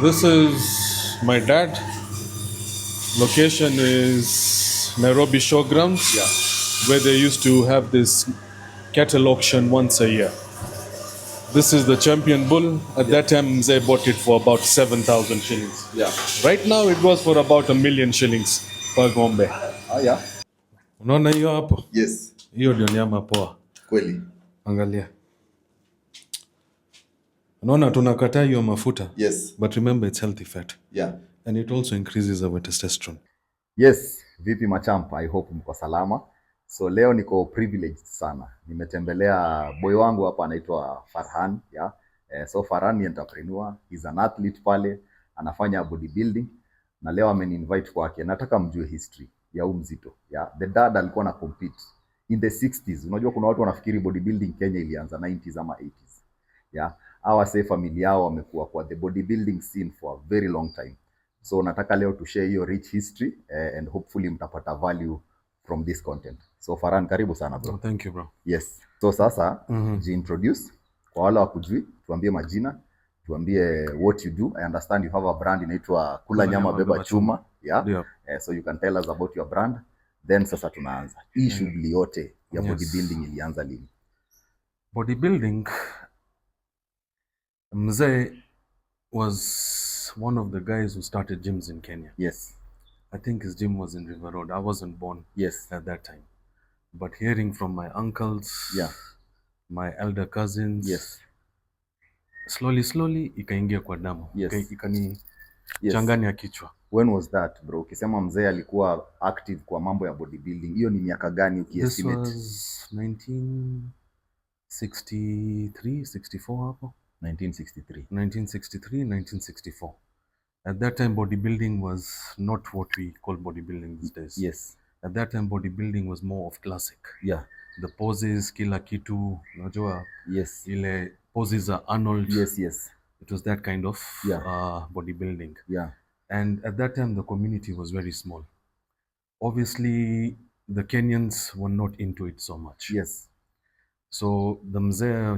This is my dad. Location is Nairobi Showgrounds, where they used to have this cattle auction once a year. This is the champion bull. At that time, they bought it for about 7,000 shillings. Yeah. Right now, it goes for about 1,000,000 shillings per ng'ombe. Yeah. Unaona hiyo hapo? Yes. Hiyo ndio nyama poa. Kweli. Angalia. Unaona tunakataa hiyo mafuta. Yes. But remember it's healthy fat. Yeah. And it also increases our testosterone. Yes, vipi machamp? I hope mko salama. So leo niko privileged sana. Nimetembelea boy wangu hapa anaitwa Farhan, yeah. So Farhan ni entrepreneur, he's an athlete pale, anafanya bodybuilding na leo ameni-invite kwake. Nataka mjue history ya huyu mzito. Yeah. The dad alikuwa na compete in the 60s. Unajua kuna watu wanafikiri bodybuilding Kenya ilianza 90s ama 80s. Yeah. Hawa say familia yao wamekuwa kwa the bodybuilding scene for a very long time. So nataka leo to share hiyo rich history and hopefully mtapata value from this content. So Farhan, karibu sana bro. Oh, thank you bro. Yes. So sasa introduce kwa wale wakujui, tuambie majina, tuambie what you do. I understand you have a brand inaitwa Kula Nyama Beba Chuma. Yeah. So you can tell us about your brand. Then sasa tunaanza. Hii shughuli yote ya bodybuilding ilianza lini? Bodybuilding, mzee was one of the guys who started gyms in Kenya. Yes. I think his gym was in River Road. I wasn't born at that time. But hearing from my uncles, my elder cousins, slowly ikaingia kwa damu. Ikani changanya kichwa. When was that bro? Ukisema mzee alikuwa active kwa mambo ya bodybuilding, hiyo ni miaka gani ukiestimate? This was 1963, 64 hapo. 1963. 1963, 1964. At that time, bodybuilding was not what we call bodybuilding these days. Yes. At that time, bodybuilding was more of classic. Yeah. The poses, kila kitu, unajua. Yes. Ile poses are Arnold. Yes. It was that kind of bodybuilding. Yeah. And at that time, the community was very small. Obviously, the Kenyans were not into it so much. Yes. So the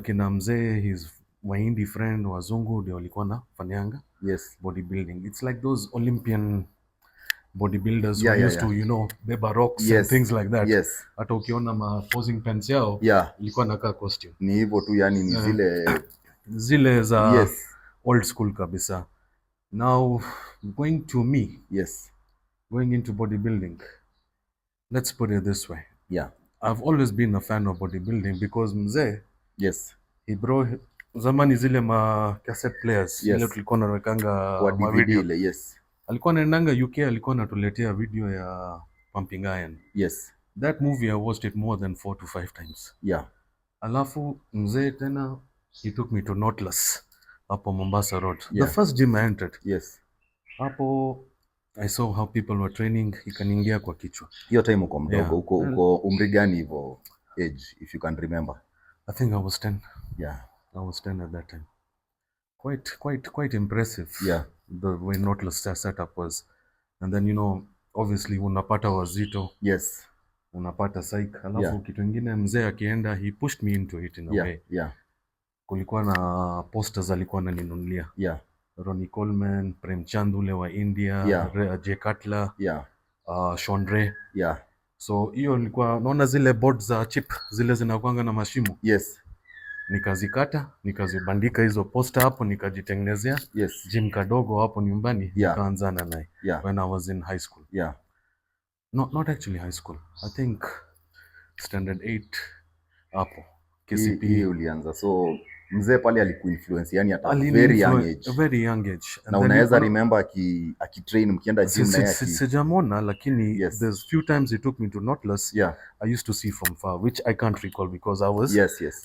kina mzee, his Wahindi friend, wazungu, ndio walikuwa na fanyanga bodybuilding. It's like those Olympian bodybuilders who used to, you know, beba rocks and things like that. Yes. Hata ukiona ma posing pants yao, ilikuwa nakaa costume. Ni hivyo tu, yani ni zile za old school kabisa. Now, going to me, going into bodybuilding, let's put it this way. Yeah. I've always been a fan of bodybuilding because mzee, he brought zamani zile ma cassette players, ile tulikuwa nawekanga kwa video ile, alikuwa anaendanga UK, alikuwa anatuletea video ya Pumping Iron. That movie I watched it more than 4 to 5 times. Alafu mzee tena he took me to Nautilus hapo Mombasa Road. The first gym I entered. Hapo I saw how people were training, ikaniingia kwa kichwa. Hiyo time uko mdogo, uko umri gani hivyo age, if you can remember? I think I was 10. I was 10 at that time. Quite impressive. The way Nautilus setup was. And then, you know, obviously unapata wazito. Unapata psych. Alafu kitu ingine mzee akienda, he pushed me into it in a way. Kulikuwa na posters alikuwa ananinunulia. Ronnie Coleman, Prem Chand ule wa India, Jay Cutler, Sean Ray. So hiyo nilikuwa naona zile boards za chip, zile zinakuanga na mashimo. Nikazikata, nikazibandika hizo poster hapo, nikajitengenezea gym kadogo hapo nyumbani, nikaanzana naye when I was in high school. Not actually high school. I think standard 8 hapo. KCP ulianza. So mzee pale alikuinfluence yani at a very young age. A very young age. Na unaweza remember akitrain mkienda gym na yake. Sijamona lakini there's few times he took me to Nautilus. I used to see from far, which I can't recall because I was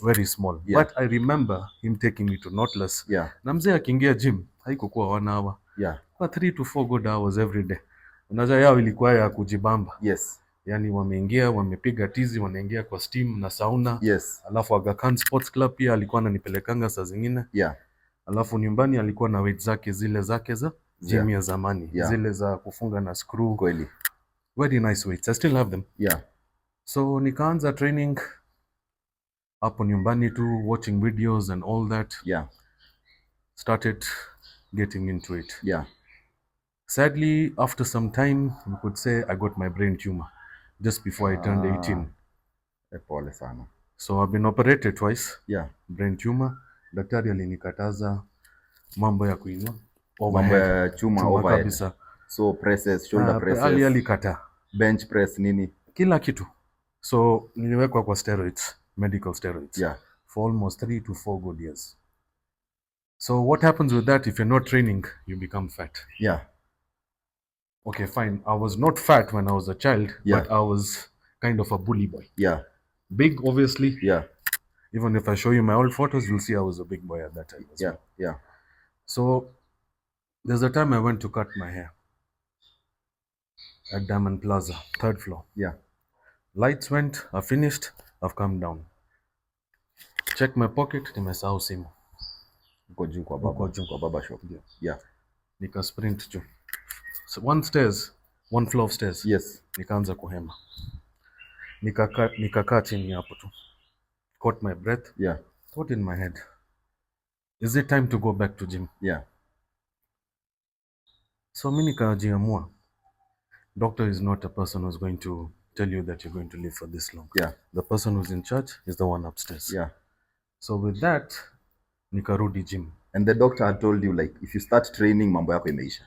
very small. But I remember him taking me to Nautilus. Na mzee akiingia gym haikukuwa 1 hour. Kwa 3 to 4 good hours every day. Unajua yao ilikuwa ya kujibamba. Yani wameingia, wamepiga tizi, wanaingia kwa steam na sauna. Alafu Aga Khan Sports Club pia alikuwa ananipelekanga saa zingine. Alafu nyumbani alikuwa na weight zake za gym ya zamani. Zile za kufunga na screw. Kweli. Very nice weights. I still have them. So nikaanza training hapo nyumbani tu, watching videos and all that. Yeah. Started getting into it. Yeah. Sadly, after some time, we could say I got my brain tumor just before I turned 18. Pole sana. So I've been operated twice. Yeah. Brain tumor. Daktari alinikataza mambo ya kuinua mambo ya chuma overhead kabisa. So presses, shoulder presses. Alikata. Bench press nini? Kila kitu. So niliwekwa kwa steroids, medical steroids. Yeah. For almost 3 to 4 good years. So what happens with that, if you're not training, you become fat. Yeah. Okay, fine. I was not fat when I was a child, but I was kind of a bully boy. Yeah. Big, obviously. Yeah. Even if I show you my old photos, you'll see I was a big boy at that time as well. Yeah. So there's a time I went to cut my hair at Diamond Plaza, 3rd floor. Yeah. Lights went, I finished, I've come down. Check my pocket, nimesahau simu. Uko juu kwa baba shop. Yeah. Nika sprint juu. So one floor of stairs. Yes. Nikaanza kuhema. Nikakaa chini hapo tu. Caught my breath. Yeah. Thought in my head, is it time to go back to gym? Yeah. So mimi nikajiamua. Doctor is not a person who's going to tell you that you're going to live for this long. Yeah. The person who's in charge is the one upstairs. Yeah. So with that, nikarudi gym. And the doctor had told you, like, if you start training, mambo yako imeisha.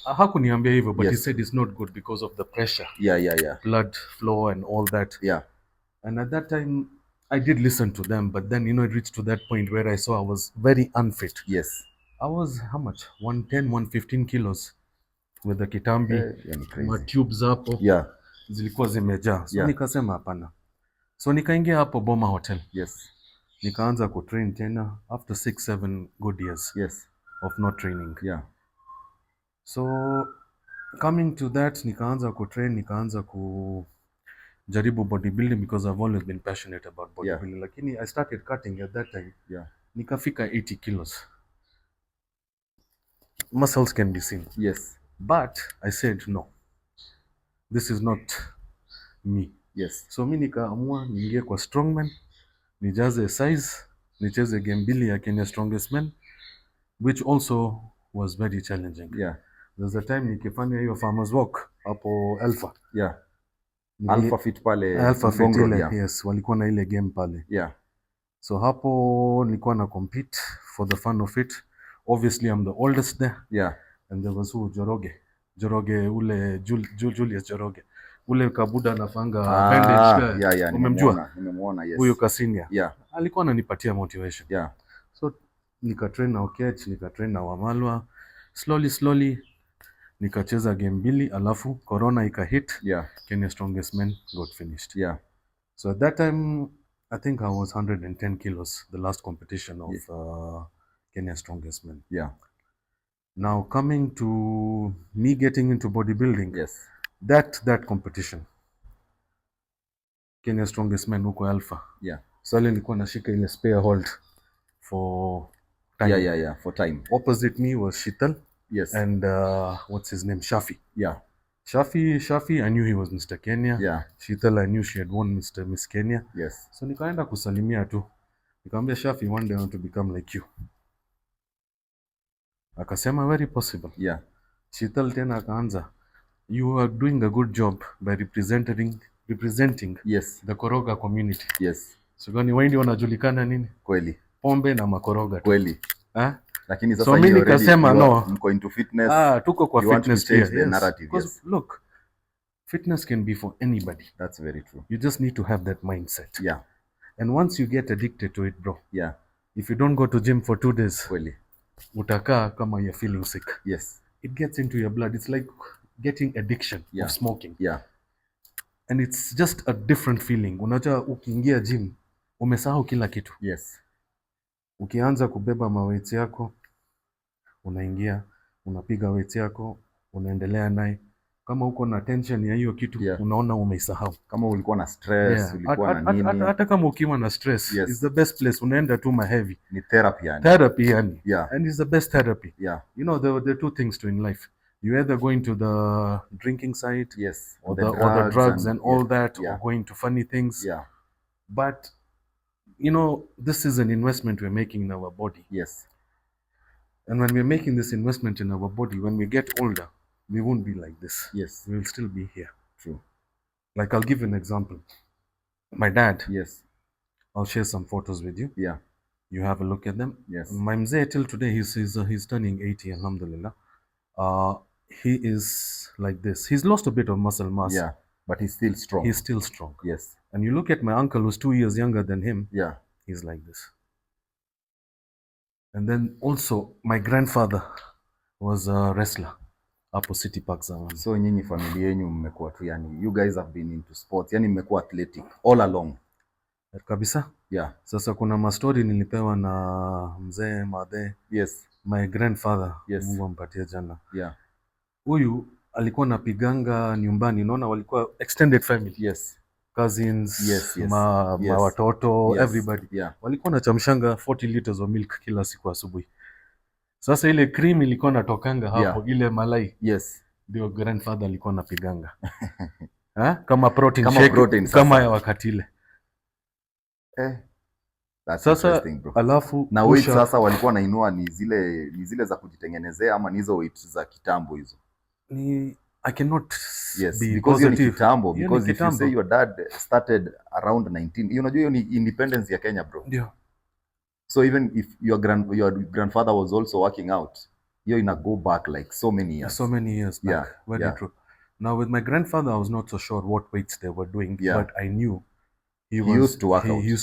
Hakuniambia hivyo, but he said it's not good because of the pressure. Yeah. Blood flow and all that. Yeah. And at that time, I did listen to them, but then, it reached to that point where I saw I was very unfit. Yes. I was, how much? 110, 115 kilos with the kitambi, my tubes hapo. Yeah. Zilikuwa zimejaa. So nikasema hapana. So nikaingia hapo Boma Hotel. Yes. Nikaanza kutrain tena after 6-7 good years. Yes. Of not training. Yeah. So coming to that, nikaanza kutrain, nikaanza kujaribu bodybuilding because I've always been passionate about bodybuilding. Lakini I started cutting at that time. Yeah. Nikafika 80 kilos. Muscles can be seen. Yes. But I said no. This is not me. Yes. So mi nikaamua niingie kwa strongman, nijaze size, nicheze game mbili ya Kenya Strongest Men, which also was very challenging. Yeah. There's a time nikifanya hiyo farmers walk hapo Alpha. Yeah. Alpha Fit pale. Alpha Fit ile, yes, walikuwa na ile game pale. Yeah. So hapo nilikuwa na compete for the fun of it. Obviously I'm the oldest there. Yeah. And there was Joroge ule Julius Joroge. Ule kabuda anafanga bandage. Yeah, nimemuona, yes. Huyo Kasinia. Yeah. Alikuwa ananipatia motivation. Yeah. So nikatrain na Okech, nikatrain na Wamalwa. Slowly nikacheza game mbili, alafu corona ikahit. Yeah. Kenya Strongest Men got finished. Yeah. So at that time I think I was 110 kilos, the last competition of Kenya Strongest Men. Yeah. Now coming to me getting into bodybuilding. Yes. That competition. Kenya Strongest Men huko Alpha. Yeah. So nilikuwa nashika ile spear hold for time. Yeah, for time. Opposite me was Shital. Yes. And what's his name? Shafi. Yeah. Shafi, I knew he was Mr. Kenya. Yeah. Shital, I knew she had won Miss Kenya. Yes. So nikaenda kusalimia tu. Nikamwambia Shafi, one day I want to become like you. Akasema very possible. Yeah. Shital tena akaanza, you are doing a good job by representing yes, the Koroga community. Yes. So gani wewe ndio unajulikana nini? Kweli. Pombe na makoroga tu. Kweli. Lakini sasa so mimi nikasema no. Mko into fitness. Tuko kwa fitness pia. The narrative, yes. Look, fitness can be for anybody. That's very true. You just need to have that mindset. Yeah. And once you get addicted to it, bro. Yeah. If you don't go to gym for 2 days. Kweli. Utakaa kama you're feeling sick. Yes. It gets into your blood. It's like getting addiction of smoking. Yeah. And it's just a different feeling. Unajua ukiingia gym, umesahau kila kitu. Yes. Ukianza kubeba maweights yako, unaingia, unapiga weights yako, unaendelea naye. Kama uko na tension ya hiyo kitu, unaona umeisahau. Kama ulikuwa na stress, ulikuwa na nini. Hata kama ukiwa na stress, it's the best place. Unaenda tu heavy. Ni therapy yani. Therapy yani. Yeah. And it's the best therapy. Yeah. You know, there are two things to in life. You either going to the drinking side, yes, or the drugs and all that, or going to funny things. Yeah. But, you know, this is an investment we're making in our body. Yes. And when we're making this investment in our body, when we get older, we won't be like this. Yes. We will still be here. True. Like, I'll give you an example. My dad. Yes. I'll share some photos with you. Yeah. You have a look at them. Yes. My mzee till today, he's turning 80, alhamdulillah. He is like this. He's lost a bit of muscle mass. Yeah, but he's still strong. He's still strong. Yes. And you look at my uncle, who's 2 years younger than him. Yeah. He's like this. And then also, my grandfather was a wrestler. Hapo City Park zamani. So nyinyi familia yenu mmekuwa tu, yani you guys have been into sports, yani mmekuwa athletic all along. Kabisa. Yeah. Sasa kuna mastori nilipewa na mzee Madhe. Yes. My grandfather. Yes. Mungu ampatie jana. Yeah. Huyu alikuwa napiganga nyumbani, unaona walikuwa extended family. Yes. Cousins, yes, yes. ma watoto, yes. Everybody. Yeah. Walikuwa nachamshanga 40 liters of milk kila siku asubuhi. Sasa ile cream ilikuwa natokanga hapo, yeah. Ile malai. Yes. Ndio grandfather alikuwa napiganga. Kama protein kama shake, protein, kama ya wakati ile. That's sasa interesting, bro. Alafu na weight sasa walikuwa nainua ni zile za kujitengenezea ama ni hizo weight za kitambo hizo? I cannot be because positive. Kitambo, because if you say your dad started around 19, unajua hiyo ni independence ya Kenya, bro. Ndio. So even if your grandfather was also working out, hiyo ina go back like so many years. So many years back. Yeah. Very true. Now with my grandfather, I was not so sure what weights they were doing, but I knew he used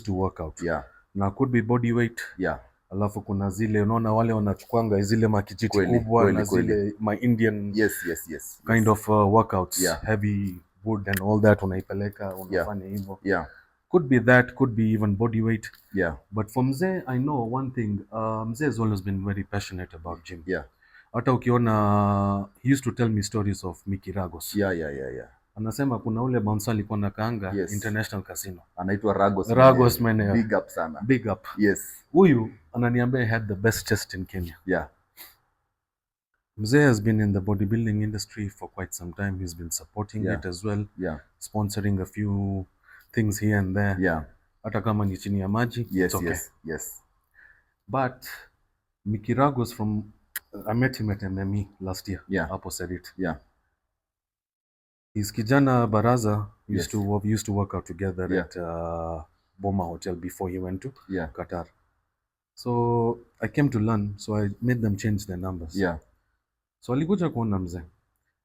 to work out. Yeah. Na could be body weight. Yeah. Alafu kuna zile unaona wale wanachukuanga zile makijiti kubwa na zile my Indian yes. kind of workouts. Yeah. Heavy wood and all that unaipeleka unafanya hivyo. Yeah. Could be that, could be even body weight. Yeah. But for mzee, I know one thing. Mzee has always been very passionate about gym. Yeah. Hata ukiona, he used to tell me stories of Mickey Ragos. Yeah. Anasema kuna ule bouncer alikuwa nakaanga International Casino. Anaitwa Ragos. Ragos mwenyewe. Big up sana. Big up. Yes. Huyu ananiambia he had the best chest in Kenya. Yeah. Mzee has been in the bodybuilding industry for quite some time. He's been supporting it as well. Yeah. Sponsoring a few things here and there. Yeah. Hata kama ni chini ya maji. Yes, okay. Yes. But Mickey Ragos I met him at MME last year. Yeah. Hapo Serit. Yeah. His kijana Baraza used to work out together at Boma Hotel before he went to Qatar. So I came to learn, so I made them change their numbers. Yeah. So alikuja kuona mzee.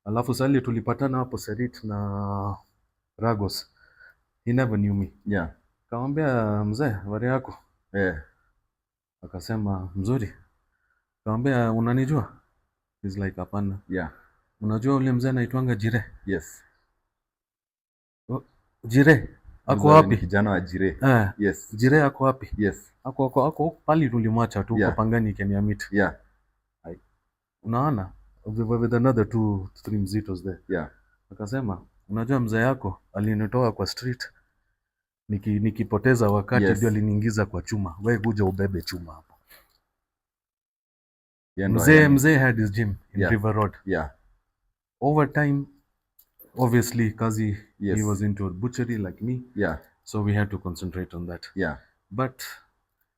Alafu sali tulipatana hapo Serit na Ragos. He never knew me. Yeah. Kamwambia mzee, habari yako? Akasema mzuri. Kamwambia unanijua? He's like hapana. Yeah. Unajua ule mzee anaitwanga Jire? Yes. Jire ako wapi? Kijana wa Jire. Yes. Jire ako wapi? Yes. Ako pali tulimwacha tu kwa Pangani Kenya meet. Yeah. Unaona? With another 2-3 mzitos there. Yeah. Akasema unajua mzee yako alinitoa kwa street nikipoteza wakati ndio aliniingiza kwa chuma. Wewe kuja ubebe chuma hapo. Mzee had his gym in River Road. Yeah. Over time, obviously, Kazi, he was into a butchery like me. Yeah. So we had to concentrate on that. Yeah. But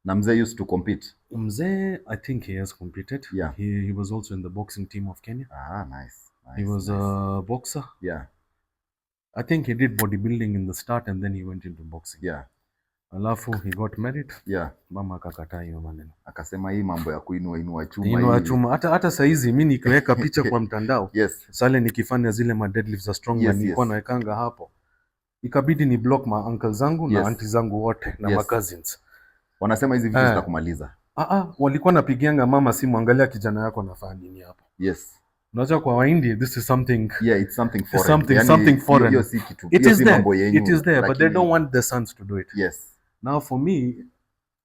na mzee used to compete. Mzee, I think he has competed. Yeah. He was also in the boxing team of Kenya. Nice. He was a boxer. Yeah. I think he did bodybuilding in the start and then he went into boxing. Yeah. Alafu he got married. Yeah. Mama akakataa hiyo maneno. Akasema hii mambo ya kuinua chuma. Inua chuma. Hata saizi mimi nikiweka picha kwa mtandao. Yes. Sale nikifanya zile ma deadlifts za strongman nilikuwa nawekanga hapo. Ikabidi ni block ma uncle zangu na auntie zangu wote na ma cousins. Wanasema hizi vitu zitakumaliza. Walikuwa napigianga mama simu, angalia kijana yako anafanya nini hapo. Yes. Unajua kwa Wahindi this is something. Yeah, it's something foreign. Something foreign. It is there, but they don't want the sons to do it. Yes. Now for me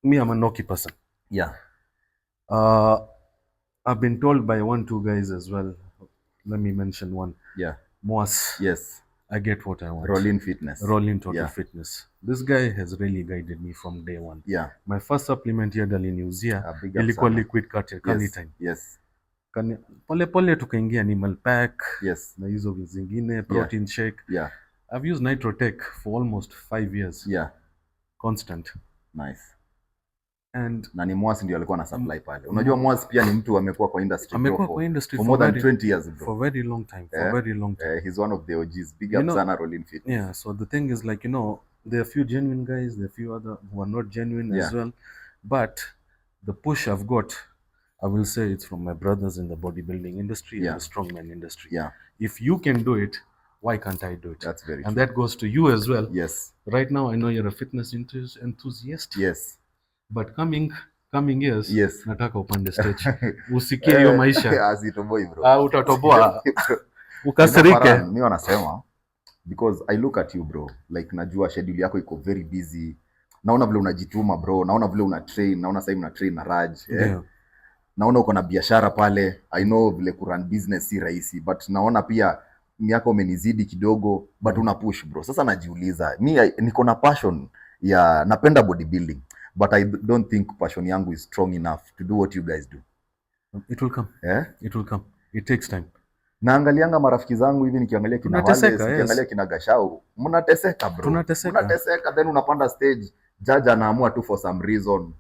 I'm a Noki person. Yeah. I've been told by 1-2 guys as well. Let me mention one. Yeah. Moas. Yes. I get what I want. Rollin Fitness. Rollin Total Fitness. This guy has really guided me from day one. Yeah. My first supplement here aliniuzia ilikuwa liquid carnitine. Yes. Pole tukaingia animal pack. Yes. Na hizo zingine protein shake. Yeah. I've used Nitrotech for almost 5 years. Yeah. Constant. Nice. And na ni Mwasi ndio alikuwa na supply pale. Unajua Mwasi pia ni mtu amekuwa kwa industry for more than 20 years bro. For very long time. He's one of the OGs. Big up sana Rolling Fit. Yeah, so the thing is like, there are a few genuine guys, there are a few other who are not genuine as well. But the push I've got, I will say it's from my brothers in the bodybuilding industry and the strongman industry. Yeah. If you can do it, why can't I do it? That's very and true. That goes to you as well. Yes. Right now, I know you're a fitness enthusiast. Yes. But coming years, yes. Nataka upande stage. Usikie hiyo maisha. Asitoboi bro. Utatoboa. Ukasirike. Mimi wanasema because I look at you bro, like najua schedule yako iko very busy. Naona vile unajituma bro, naona vile una train, naona sasa una train na Raj. Yeah. Naona uko na biashara pale. I know vile kurun business si rahisi, but naona pia miaka umenizidi kidogo, but una push bro. Sasa najiuliza, niko na passion ya napenda bodybuilding, but I don't think passion yangu is strong enough to do what you guys do. It will come. It will come. It takes time. Naangalianga marafiki zangu hivi, nikiangalia kina Wale, nikiangalia kina Gashau, mnateseka bro. Mnateseka, then unapanda stage, judge anaamua tu for some reason.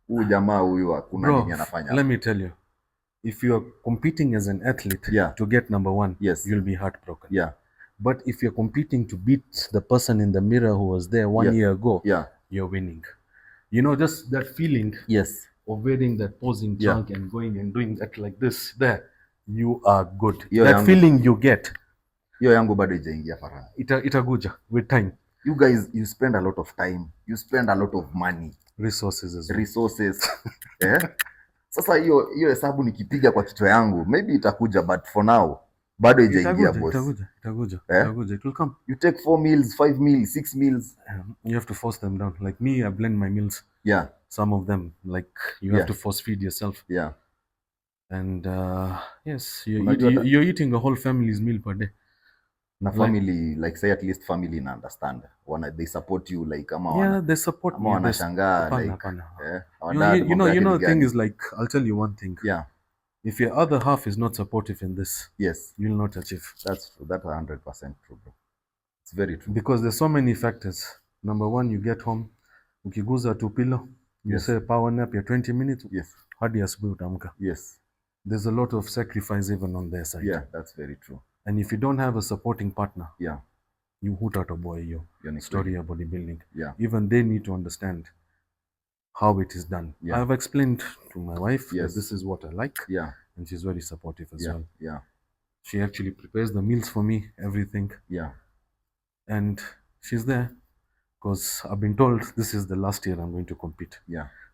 Huyu jamaa huyu hakuna nini anafanya. Let me tell you. If you are competing as an athlete to get number 1, you'll be heartbroken. Yeah. But if you're competing to beat the person in the mirror who was there 1 year ago, you're winning. Just that feeling of wearing that posing junk and going and doing that like this, there, you are good. That feeling you get. Hiyo yangu bado ijaingia Farhan. Itakuja with time. You guys, you spend a lot of time. You spend a lot of money. Resources as well. Resources. Sasa hiyo hesabu nikipiga kwa kichwa yangu, maybe itakuja, but for now bado ijaingia boss. Itakuja. It will come. You take 4 meals, 5 meals, 6 meals. You have to force them down. Like me, I blend my meals. Yeah. Some of them, like you have to force feed yourself. Yeah. And yes, you're eating a whole family's meal per day. Na family, like say at least family na understand. They support you like they support me. Wanashangaa like the thing is like, I'll tell you one thing. Yeah. If your other half is not supportive in this, you'll not achieve. That's true. That's 100% true, bro. It's very true. Because there's so many factors. Number 1, you get home, ukiguza tu pillow, you say power nap ya 20 minutes. Hadi asubuhi utaamka. There's a lot of sacrifice even on their side. Yeah, that's very true. And if you don't have a supporting partner, you hutatoboa hiyo story of bodybuilding. Even they need to understand how it is done. I've explained to my wife that this is what I like, and she's very supportive as well. She actually prepares the meals for me, everything. And she's there because I've been told this is the last year I'm going to compete.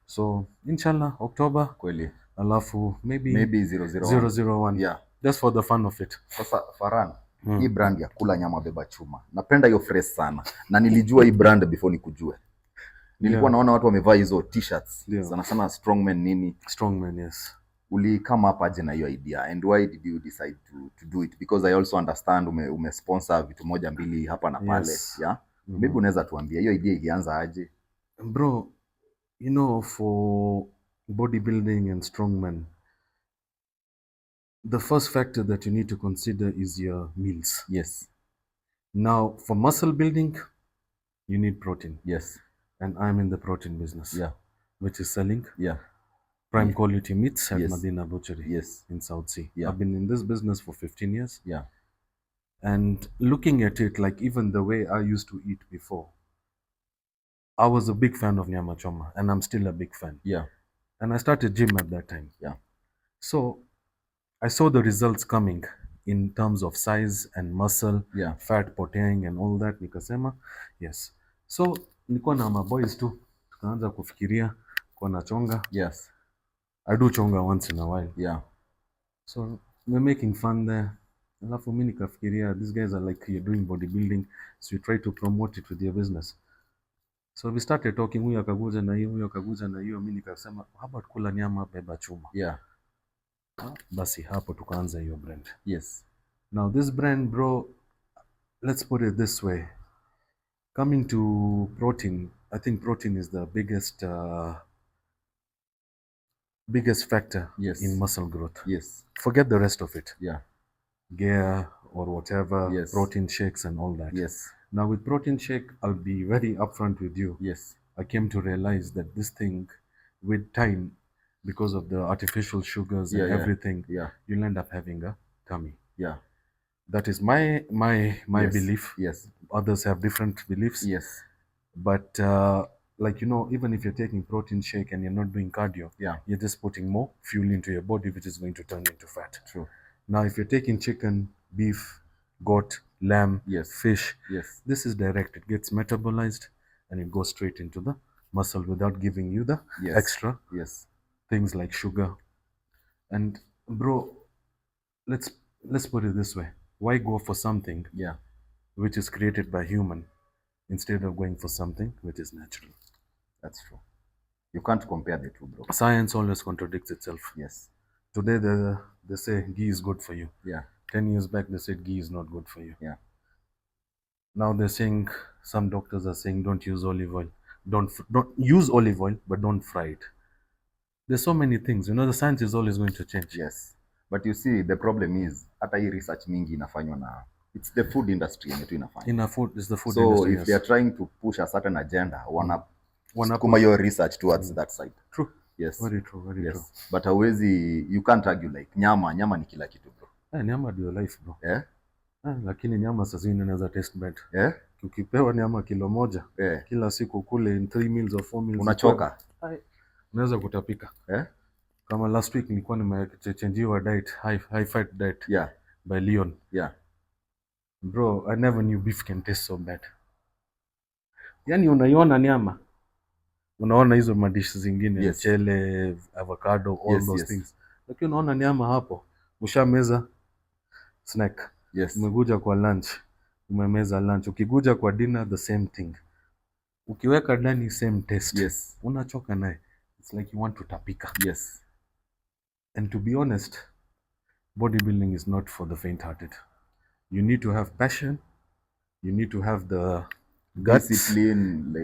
So inshallah October kweli, alafu maybe 001. 001. Just for the fun of it. Sasa Farhan, hii brand ya Kula Nyama Beba Chuma, napenda hiyo phrase sana, na nilijua hii brand before nikujue. Nilikuwa naona watu wamevaa hizo t-shirts sana sana strongman nini. Strongman, yes. Uli come up aje na hiyo idea, and why did you decide to do it? Because I also understand ume sponsor vitu moja mbili hapa na pale. Maybe unaweza tuambia hiyo idea ilianza aje? Bro, for bodybuilding and strongman, the first factor that you need to consider is your meals. Now, for muscle building, you need protein. And I'm in the protein business. Which is selling prime quality meats at Medina Butchery in South Sea. I've been in this business for 15 years. And looking at it, like even the way I used to eat before, I was a big fan of Nyama Choma, and I'm still a big fan. And I started gym at that time. So I saw the results coming in terms of size and muscle, fat potential and all that. Nikasema, yes. So niko na my boys too. Tukaanza kufikiria kwa na chonga. I do chonga once in a while. So we're making fun there. Alafu mimi nikafikiria, these guys are like, you're doing bodybuilding, so you try to promote it with your business. So we started talking, huyu akaguza na hiyo, huyu akaguza na hiyo. Mimi nikasema, how about Kula Nyama Beba Chuma? Basi hapo tukaanza hiyo brand. Now this brand, bro, let's put it this way. Coming to protein, I think protein is the biggest factor in muscle growth. Forget the rest of it. Gear or whatever, protein shakes and all that. Now with protein shake, I'll be very upfront with you. I came to realize that this thing with time, because of the artificial sugars and everything, you'll end up having a tummy. Yeah. That is my belief. Yes. Others have different beliefs. Yes. But like, you know, even if you're taking protein shake and you're not doing cardio, you're just putting more fuel into your body, which is going to turn into fat. True. Now, if you're taking chicken, beef, goat, lamb, fish, this is direct. It gets metabolized and it goes straight into the muscle without giving you the extra things like sugar. And bro, let's put it this way. Why go for something which is created by human instead of going for something which is natural? That's true. You can't compare the two, bro. Science always contradicts itself. Yes. Today they say ghee is good for you. Yeah. 10 years back they said ghee is not good for you. Yeah. Now they're saying, some doctors are saying, don't use olive oil. Don't use olive oil, but don't fry it. There's so many things. You know, the science is always going to change. Yes. But you see, the problem is, hata hii research mingi inafanywa na, it's the food industry yenye tu inafanya. It's the food so industry. So if they are trying to push a certain agenda, wanapuma your research towards that side. True. Yes. Very true, very true. But hawezi, you can't argue like, nyama ni kila kitu, bro. Nyama ndio life, bro. Yeah. Lakini nyama sasa hivi inaweza taste bad. Ukipewa nyama kilo moja, kila siku kule in 3 meals or 4 meals, unachoka. Unaweza kutapika. Kama last week nilikuwa nimechangiwa diet, high fat diet by Leon. Bro, I never knew beef can taste so bad. Yani unaiona nyama, unaona hizo madish zingine, mchele, avocado, all those things. Lakini unaona nyama hapo, ushameza snack. Umekuja kwa lunch, umemeza lunch. Ukikuja kwa dinner, the same thing. Ukiweka ndani, same taste. Unachoka naye. It's like you want to tapika. And to be honest, bodybuilding is not for the faint-hearted. You need to have passion. You need to have the guts,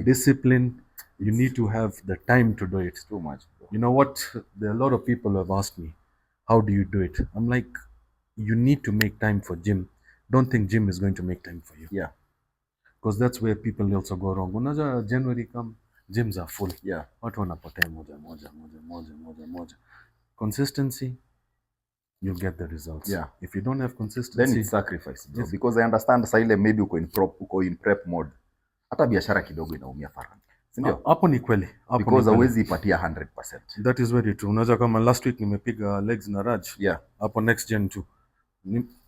discipline. You need to have the time to do it. It's too much, bro. You know what? There are a lot of people who have asked me, how do you do it? I'm like, you need to make time for gym. Don't think gym is going to make time for you. Because that's where people also go wrong. Unaja January come, gyms are full. Watu wanapotea moja. Consistency, you'll get the results. If you don't have consistency, then it's sacrifice, bro. Because I understand sa ile maybe uko in prep mode. Hata biashara kidogo inaumia, Farhan. Sindio? Hapo ni kweli. Because hawezi ipatia 100%. That is very true. Unaweza kama last week nimepiga legs na Raj. Hapo next gen 2.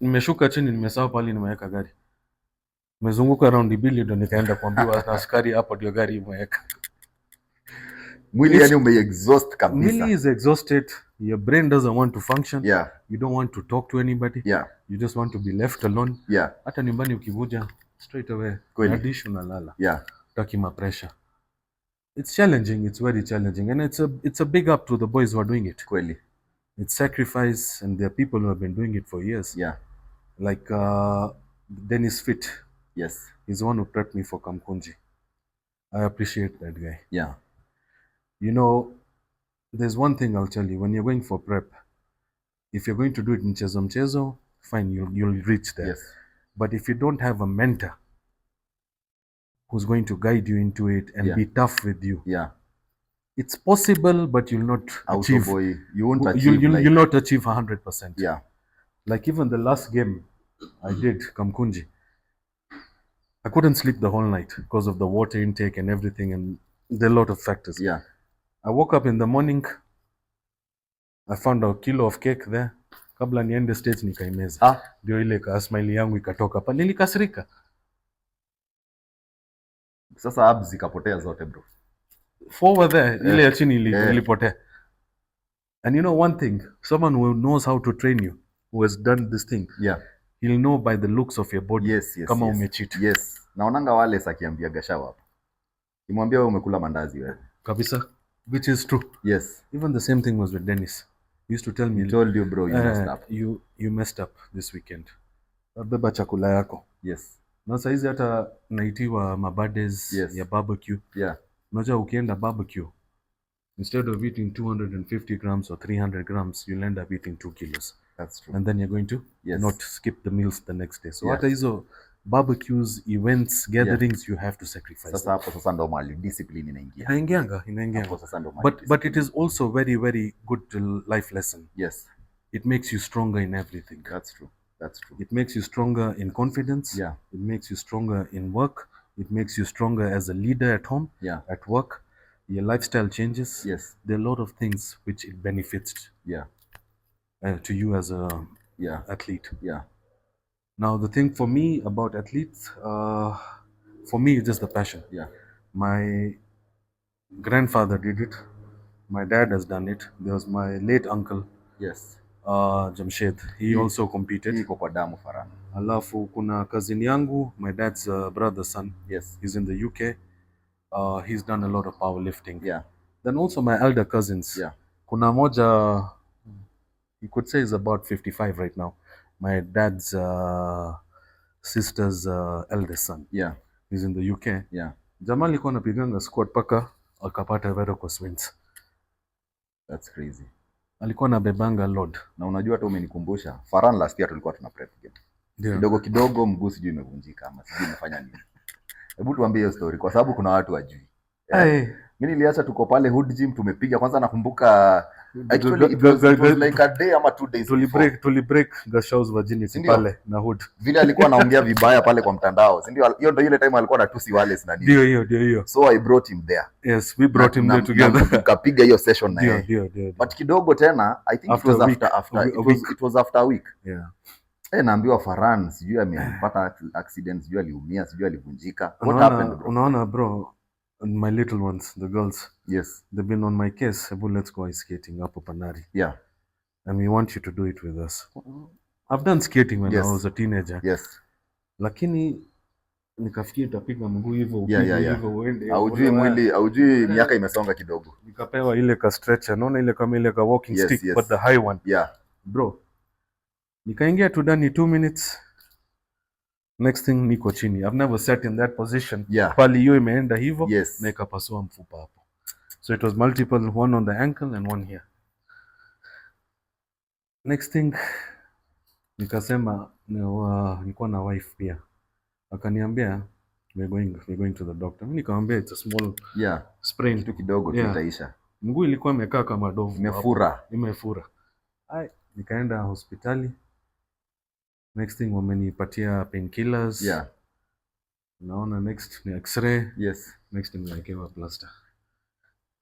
Nimeshuka chini, nimesahau pale nimeweka gari. Nimezunguka around bili ndo nikaenda kuambiwa na askari hapo ndio gari imeweka. Mwili yani ume-exhaust kabisa. Mwili is exhausted. Your brain doesn't want to function. You don't want to talk to anybody. You just want to be left alone. Hata nyumbani ukivuja, straight away, nadish unalala. Taki ma pressure. It's challenging. It's very challenging. And it's a big up to the boys who are doing it. Kweli. It's sacrifice, and there are people who have been doing it for years. Like Dennis Fit. He's the one who prepped me for Kamkunji. I appreciate that guy. You know, there's one thing I'll tell you. When you're going for prep, if you're going to do it in mchezo, fine, you'll reach there. But if you don't have a mentor who's going to guide you into it and be tough with you, it's possible, but you'll not achieve. You won't achieve. You'll not achieve 100%. Like even the last game I did, Kamkunji, I couldn't sleep the whole night because of the water intake and everything, and there are a lot of factors. I woke up in the morning, I found a kilo of cake there. Kabla niende States nikaimeza. Ndio ile ka smile yangu ikatoka pa. Nilikasirika. Sasa abs zikapotea zote, bro. Forward there, ile ya chini ilipotea. And you know one thing, someone who knows how to train you, who has done this thing, he'll know by the looks of your body kama umecheat. Naonanga wale sakiambia gashawa hapo. Kimwambia wewe umekula mandazi wewe. Kabisa. Which is true. Even the same thing was with Dennis. He used to tell me, he told you, bro, you messed up. You messed up this weekend. Beba chakula yako. Na saa hizi hata naitiwa mabades ya barbecue. Unajua ukienda barbecue, instead of eating 250 grams or 300 grams, you'll end up eating 2 kilos. That's true. And then you're going to not skip the meals the next day. So hata hizo barbecues, events, gatherings, you have to sacrifice. Sasa ndo mali discipline inaingia. Inaingianga. But it is also very, very good life lesson. Yes. It makes you stronger in everything. That's true. It makes you stronger in confidence. Yeah. It makes you stronger in work. It makes you stronger as a leader at home. Yeah. At work. Your lifestyle changes. Yes. There are a lot of things which it benefits. Yeah. To you as a athlete. Yeah. Now the thing for me about athletes, for me it's just the passion. Yeah. My grandfather did it. My dad has done it. There was my late uncle. Yes. Jamshed. He also competed. Iko kwa damu Farhan. Alafu kuna cousin yangu, my dad's brother's son. Yes. He's in the UK. He's done a lot of powerlifting. Yeah. Then also my elder cousins. Yeah. Kuna moja, you could say is about 55 right now. My dad's sister's eldest son. Yeah. He's in the UK. Yeah. Jamaa alikuwa anapiganga squat paka akapata varicose veins. That's crazy. Alikuwa anabebanga load. Na unajua hata umenikumbusha, Farhan last year tulikuwa tuna prep game. Kidogo kidogo mguu sijui imevunjika ama sijui imefanya nini. Hebu tuambie hiyo story kwa sababu kuna watu wajui. Mimi niliacha tuko pale Hood Gym tumepiga kwanza nakumbuka actually it was like a day ama 2 days. Tuli break Gashau's virginity pale na Hood. Vile alikuwa anaongea vibaya pale kwa mtandao. Si ndio? Hiyo ndio ile time alikuwa anatusi Wallace na nini. Ndio hiyo. So I brought him there. Yes, we brought him there together. Tukapiga hiyo session na yeye. Ndio. But kidogo tena I think it was after a week. Yeah. Naambiwa Farhan sijui amepata accident, sijui aliumia, sijui alivunjika. What happened bro? Unaona bro, my little ones, the girls. Yes. They've been on my case. Let's go ice skating up Panari. Yeah. And we want you to do it with us. I've done skating when I was a teenager. Yes. Lakini nikafikia utapiga mguu hivyo uende. Haujui miaka imesonga kidogo. Nikapewa ile ka stretcher, naona ile kama ile ka walking stick but the high one. Yeah. Bro. Nikaingia tu ndani 2 minutes. Next thing niko chini. I've never sat in that position. Yeah. Pali hiyo imeenda hivyo na ikapasua mfupa hapo. So it was multiple, one on the ankle and one here. Next thing nikasema nilikuwa na wife pia. Akaniambia we're going to the doctor. Mimi nikamwambia it's a small sprain tu kidogo itaisha. Mguu ilikuwa imekaa kama dovu. Imefura. Nikaenda hospitali. Next thing wamenipatia painkillers. Yeah. Naona next ni x-ray. Yes. Next ni nikawekewa plaster.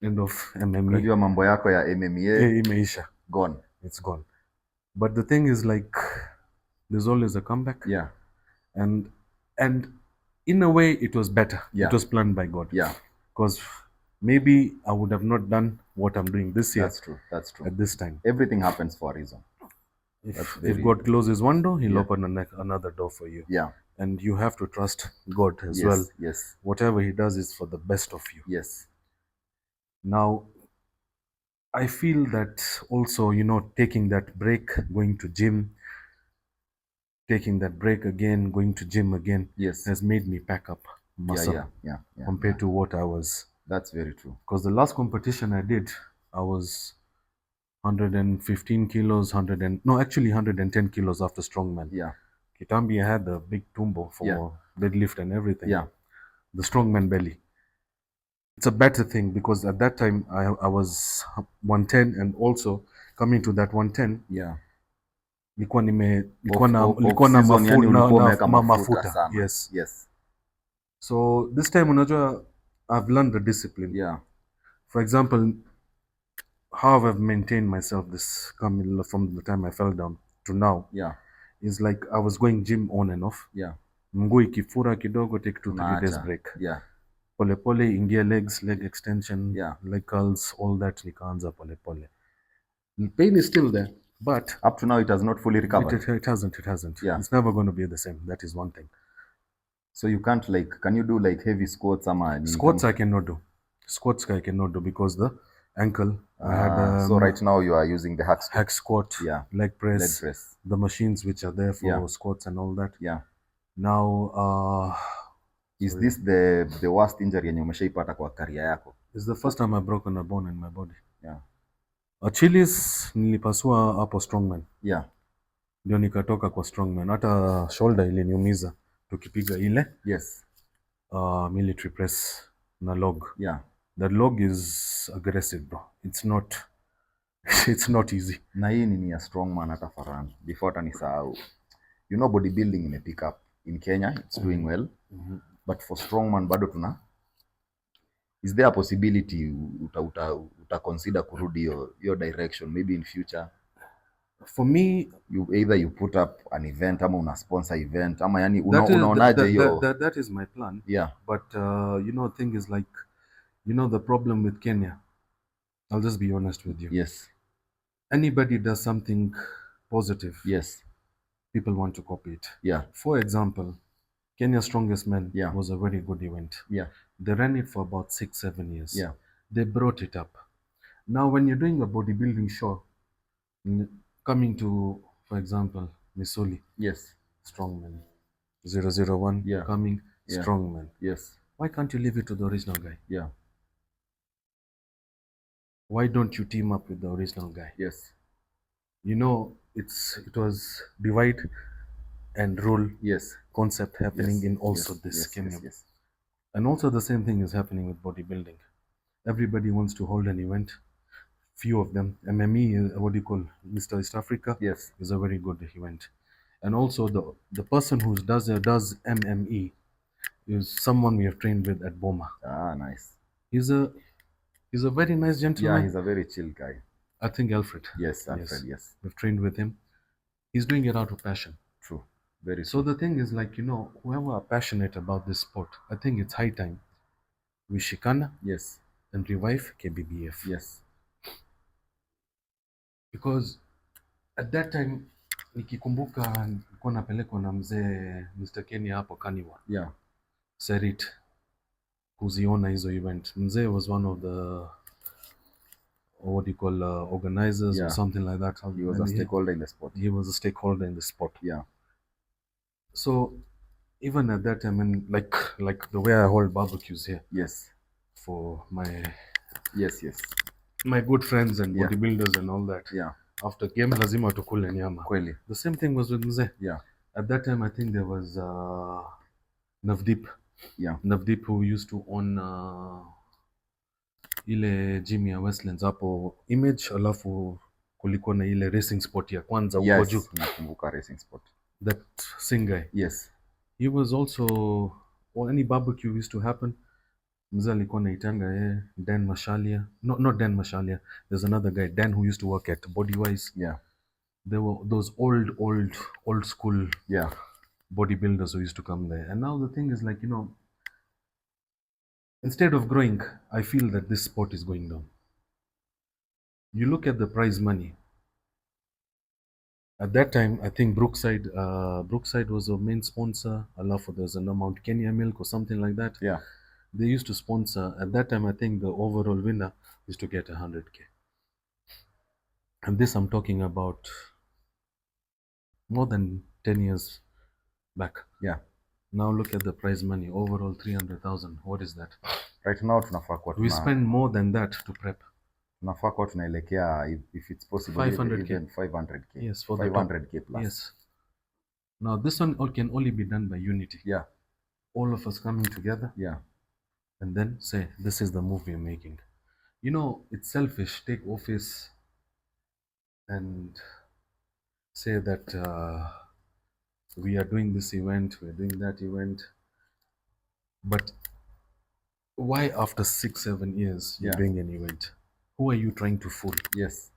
End of MMA. Unajua mambo yako ya MMA imeisha. Gone. It's gone. But the thing is like there's always a comeback. Yeah. And in a way it was better. Yeah. It was planned by God. Yeah. Because maybe I would have not done what I'm doing this year. That's true. At this time. Everything happens for a reason. If God closes one door, He'll open another door for you. Yeah. And you have to trust God as well. Yes. Whatever He does is for the best of you. Yes. Now, I feel that also, taking that break, going to gym, taking that break again, going to gym again, has made me pack up muscle compared to what I was. That's very true. Because the last competition I did, I was 115 kilos, 110 kilos after strongman. Yeah. Kitambi, I had the big tumbo for deadlift and everything. Yeah. The strongman belly. It's a better thing because at that time I was 110 and also coming to that 110. Yeah. Nilikuwa na mafuta. Yes. So this time unajua I've learned the discipline. Yeah. For example, how I've maintained myself from the time I fell down to now. Yeah. Is like I was going gym on and off. Yeah. Mguu ikifura kidogo, take 2-3 days break. Yeah. Pole ingia legs, leg extension, leg curls, all that nikaanza pole. The pain is still there, but up to now it has not fully recovered. It hasn't. Yeah. It's never going to be the same. That is one thing. So you can't can you do like heavy squats ama Squats I cannot do. Because the ankle I had so right now you are using the hack squat, leg press, the machines which are there for squats and all that. Yeah. Now is this the worst injury yenye umeshaipata kwa career yako? It's the first time I've broken a bone in my body. Yeah. Achilles nilipasua hapo strongman. Yeah. Ndio nikatoka kwa strongman. Hata shoulder iliniumiza. tukipiga ile Yes. Military press na log. Yeah. The log is aggressive, bro. It's not it's not easy. Na hii ni ya strongman hata Farhan. Before hata nisahau. You know bodybuilding ime pick up in Kenya. It's doing well. But for strongman bado is there a possibility uta consider kurudi your direction maybe in future? For me, you put up an event ama una sponsor event ama yani unaonaje hiyo? That is my plan. Yeah. But thing is like, the problem with Kenya, I'll just be honest with you. Yes. Anybody does something positive. Yes. People want to copy it. Yeah. For example, Kenya's Strongest Men Yeah. was a very good event. Yeah. They ran it for about 6-7 years. Yeah. They brought it up. Now, when you're doing a bodybuilding show, coming to, for example, Missouli. Yes. Strongman. 001. Yeah. Coming. Yeah. Strongman. Yes. Why can't you leave it to the original guy? Yeah. Why don't you team up with the original guy? Yes. It was divide and rule. Yes. Concept happening yes. in also yes. this yes. kingdom. Yes. And also the same thing is happening with bodybuilding. Everybody wants to hold an event. Few of them. MME, what do you call Mr. East Africa? Yes. Is a very good event. And also the person who does MME is someone we have trained with at Boma. Ah, nice. He's a very nice gentleman. Yeah, he's a very chill guy. I think Alfred. Yes, Alfred, yes. We've trained with him. He's doing it out of passion. True. Very So the thing is like, whoever are passionate about this sport, I think it's high time we shikana. Yes. And revive KBBF. Yes. Because at that time nikikumbuka nilikuwa napelekwa na mzee Mr. Kenya hapo Kaniwa. Yeah. Serit kuziona hizo event. Mzee was one of the organizers or something like that. He was a stakeholder in the sport. He was a stakeholder in the sport. Yeah. So even at that time, and like the way I hold barbecues here. Yes. For my my good friends and bodybuilders and all that. Yeah. After game lazima tukule nyama. Kweli. The same thing was with Mzee. Yeah. At that time I think there was Navdeep. Yeah. Navdeep who used to own ile gym ya Westlands hapo Image, alafu kulikuwa na ile racing sport ya kwanza huko juu. Yes, nakumbuka racing sport. That sing guy. Yes. He was also, or any barbecue used to happen, mzee alikuwa naitanga Dan Mashalia. Not Dan Mashalia. There's another guy, Dan, who used to work at Bodywise. Yeah. There were those old school bodybuilders who used to come there. And now the thing is like, instead of growing, I feel that this sport is going down. You look at the prize money. At that time, I think Brookside was a main sponsor. Alafu there's an Mount Kenya Milk or something like that. Yeah. They used to sponsor. At that time, I think the overall winner used to get 100K. And this I'm talking about more than 10 years back. Yeah. Now look at the prize money. Overall 300,000. What is that? Right now tunafaa kwa we spend more than that to prep. Tunafaa kwa tunaelekea if it's possible 500K. even 500K. Yes, for 500K plus. Yes. Now this one can only be done by unity. Yeah. All of us coming together. Yeah. And then say, this is the move we're making. It's selfish. Take office and say that we are doing this event, we're doing that event. But why after 6-7 years you're doing an event? Who are you trying to fool? Yes.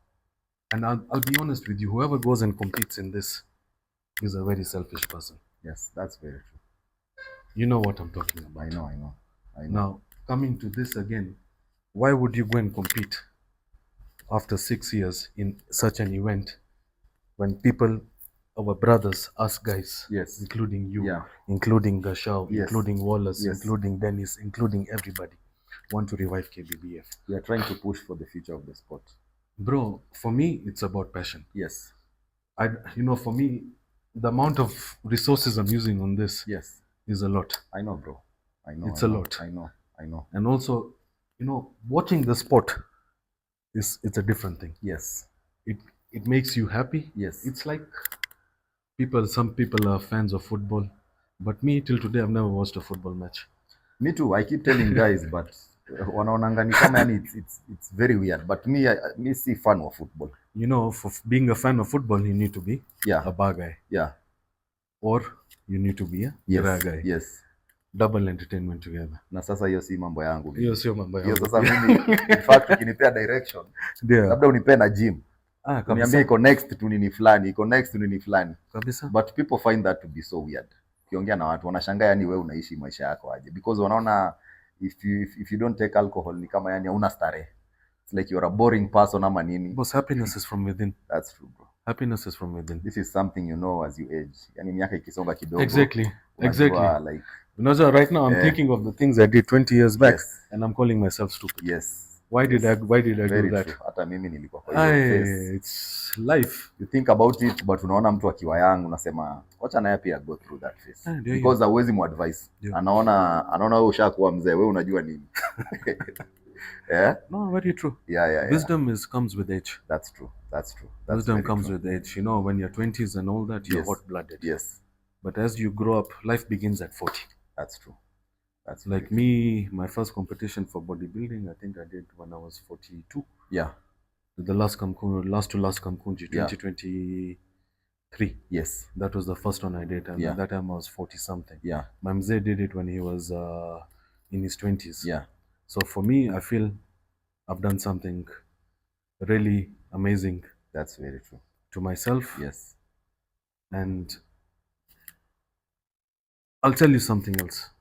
And I'll be honest with you, whoever goes and competes in this is a very selfish person. Yes, that's very true. You know what I'm talking about. I know. Now, coming to this again, why would you go and compete after 6 years in such an event when people, our brothers, us guys, yes, including you, including Gashao, including Wallace, including Dennis, including everybody, want to revive KBBF? We are trying to push for the future of the sport. Bro, for me, it's about passion. Yes. For me, the amount of resources I'm using on this is a lot. I know, bro. I know. It's a lot. I know. And also, watching the sport it's a different thing. Yes. It makes you happy. Yes. It's like some people are fans of football. But me till today I've never watched a football match. Me too. I keep telling guys, but wanaonanga ni kama yani it's very weird. But me si fan of football. You know, for being a fan of football, you need to be a bar guy. Yeah. Or you need to be a gira guy. Yes. Double entertainment together. Na sasa hiyo si mambo yangu. Hiyo sio mambo yangu. Hiyo sasa mimi in fact ukinipea direction. Labda unipea na gym. Uniambia iko next to nini fulani, iko next to nini fulani. Kabisa. But people find that to be so weird. Ukiongea na watu wanashangaa yani wewe unaishi maisha yako aje, because wanaona if you don't take alcohol ni kama yani hauna starehe. It's like you're a boring person ama nini. Boss, happiness is from within. That's true, bro. Happiness is from within. This is something you know as you age. Yani miaka ikisonga kidogo. Exactly. Like, you know, right now I'm thinking of the things I did 20 years back, and I'm calling myself stupid. Yes. Why did I do that? Hata mimi nilikuwa kwa hiyo phase. It's life. You think about it, but unaona mtu akiwa young unasema wacha naye pia go through that phase. Because hauwezi muadvise. Anaona wewe ushakuwa mzee, wewe unajua nini. Yeah? No, very true. Yeah. Wisdom comes with age. That's true. Wisdom comes with age. You know, when you're 20s and all that, you're hot-blooded. Yes. But as you grow up, life begins at 40. That's true. That's like me, my first competition for bodybuilding, I think I did when I was 42. Yeah. The last Kamkunji, 2023. Yes. That was the first one I did. And at that time I was 40 something. Yeah. My mzee did it when he was in his 20s. Yeah. So for me, I feel I've done something really amazing. That's very true. To myself. Yes. And I'll tell you something else.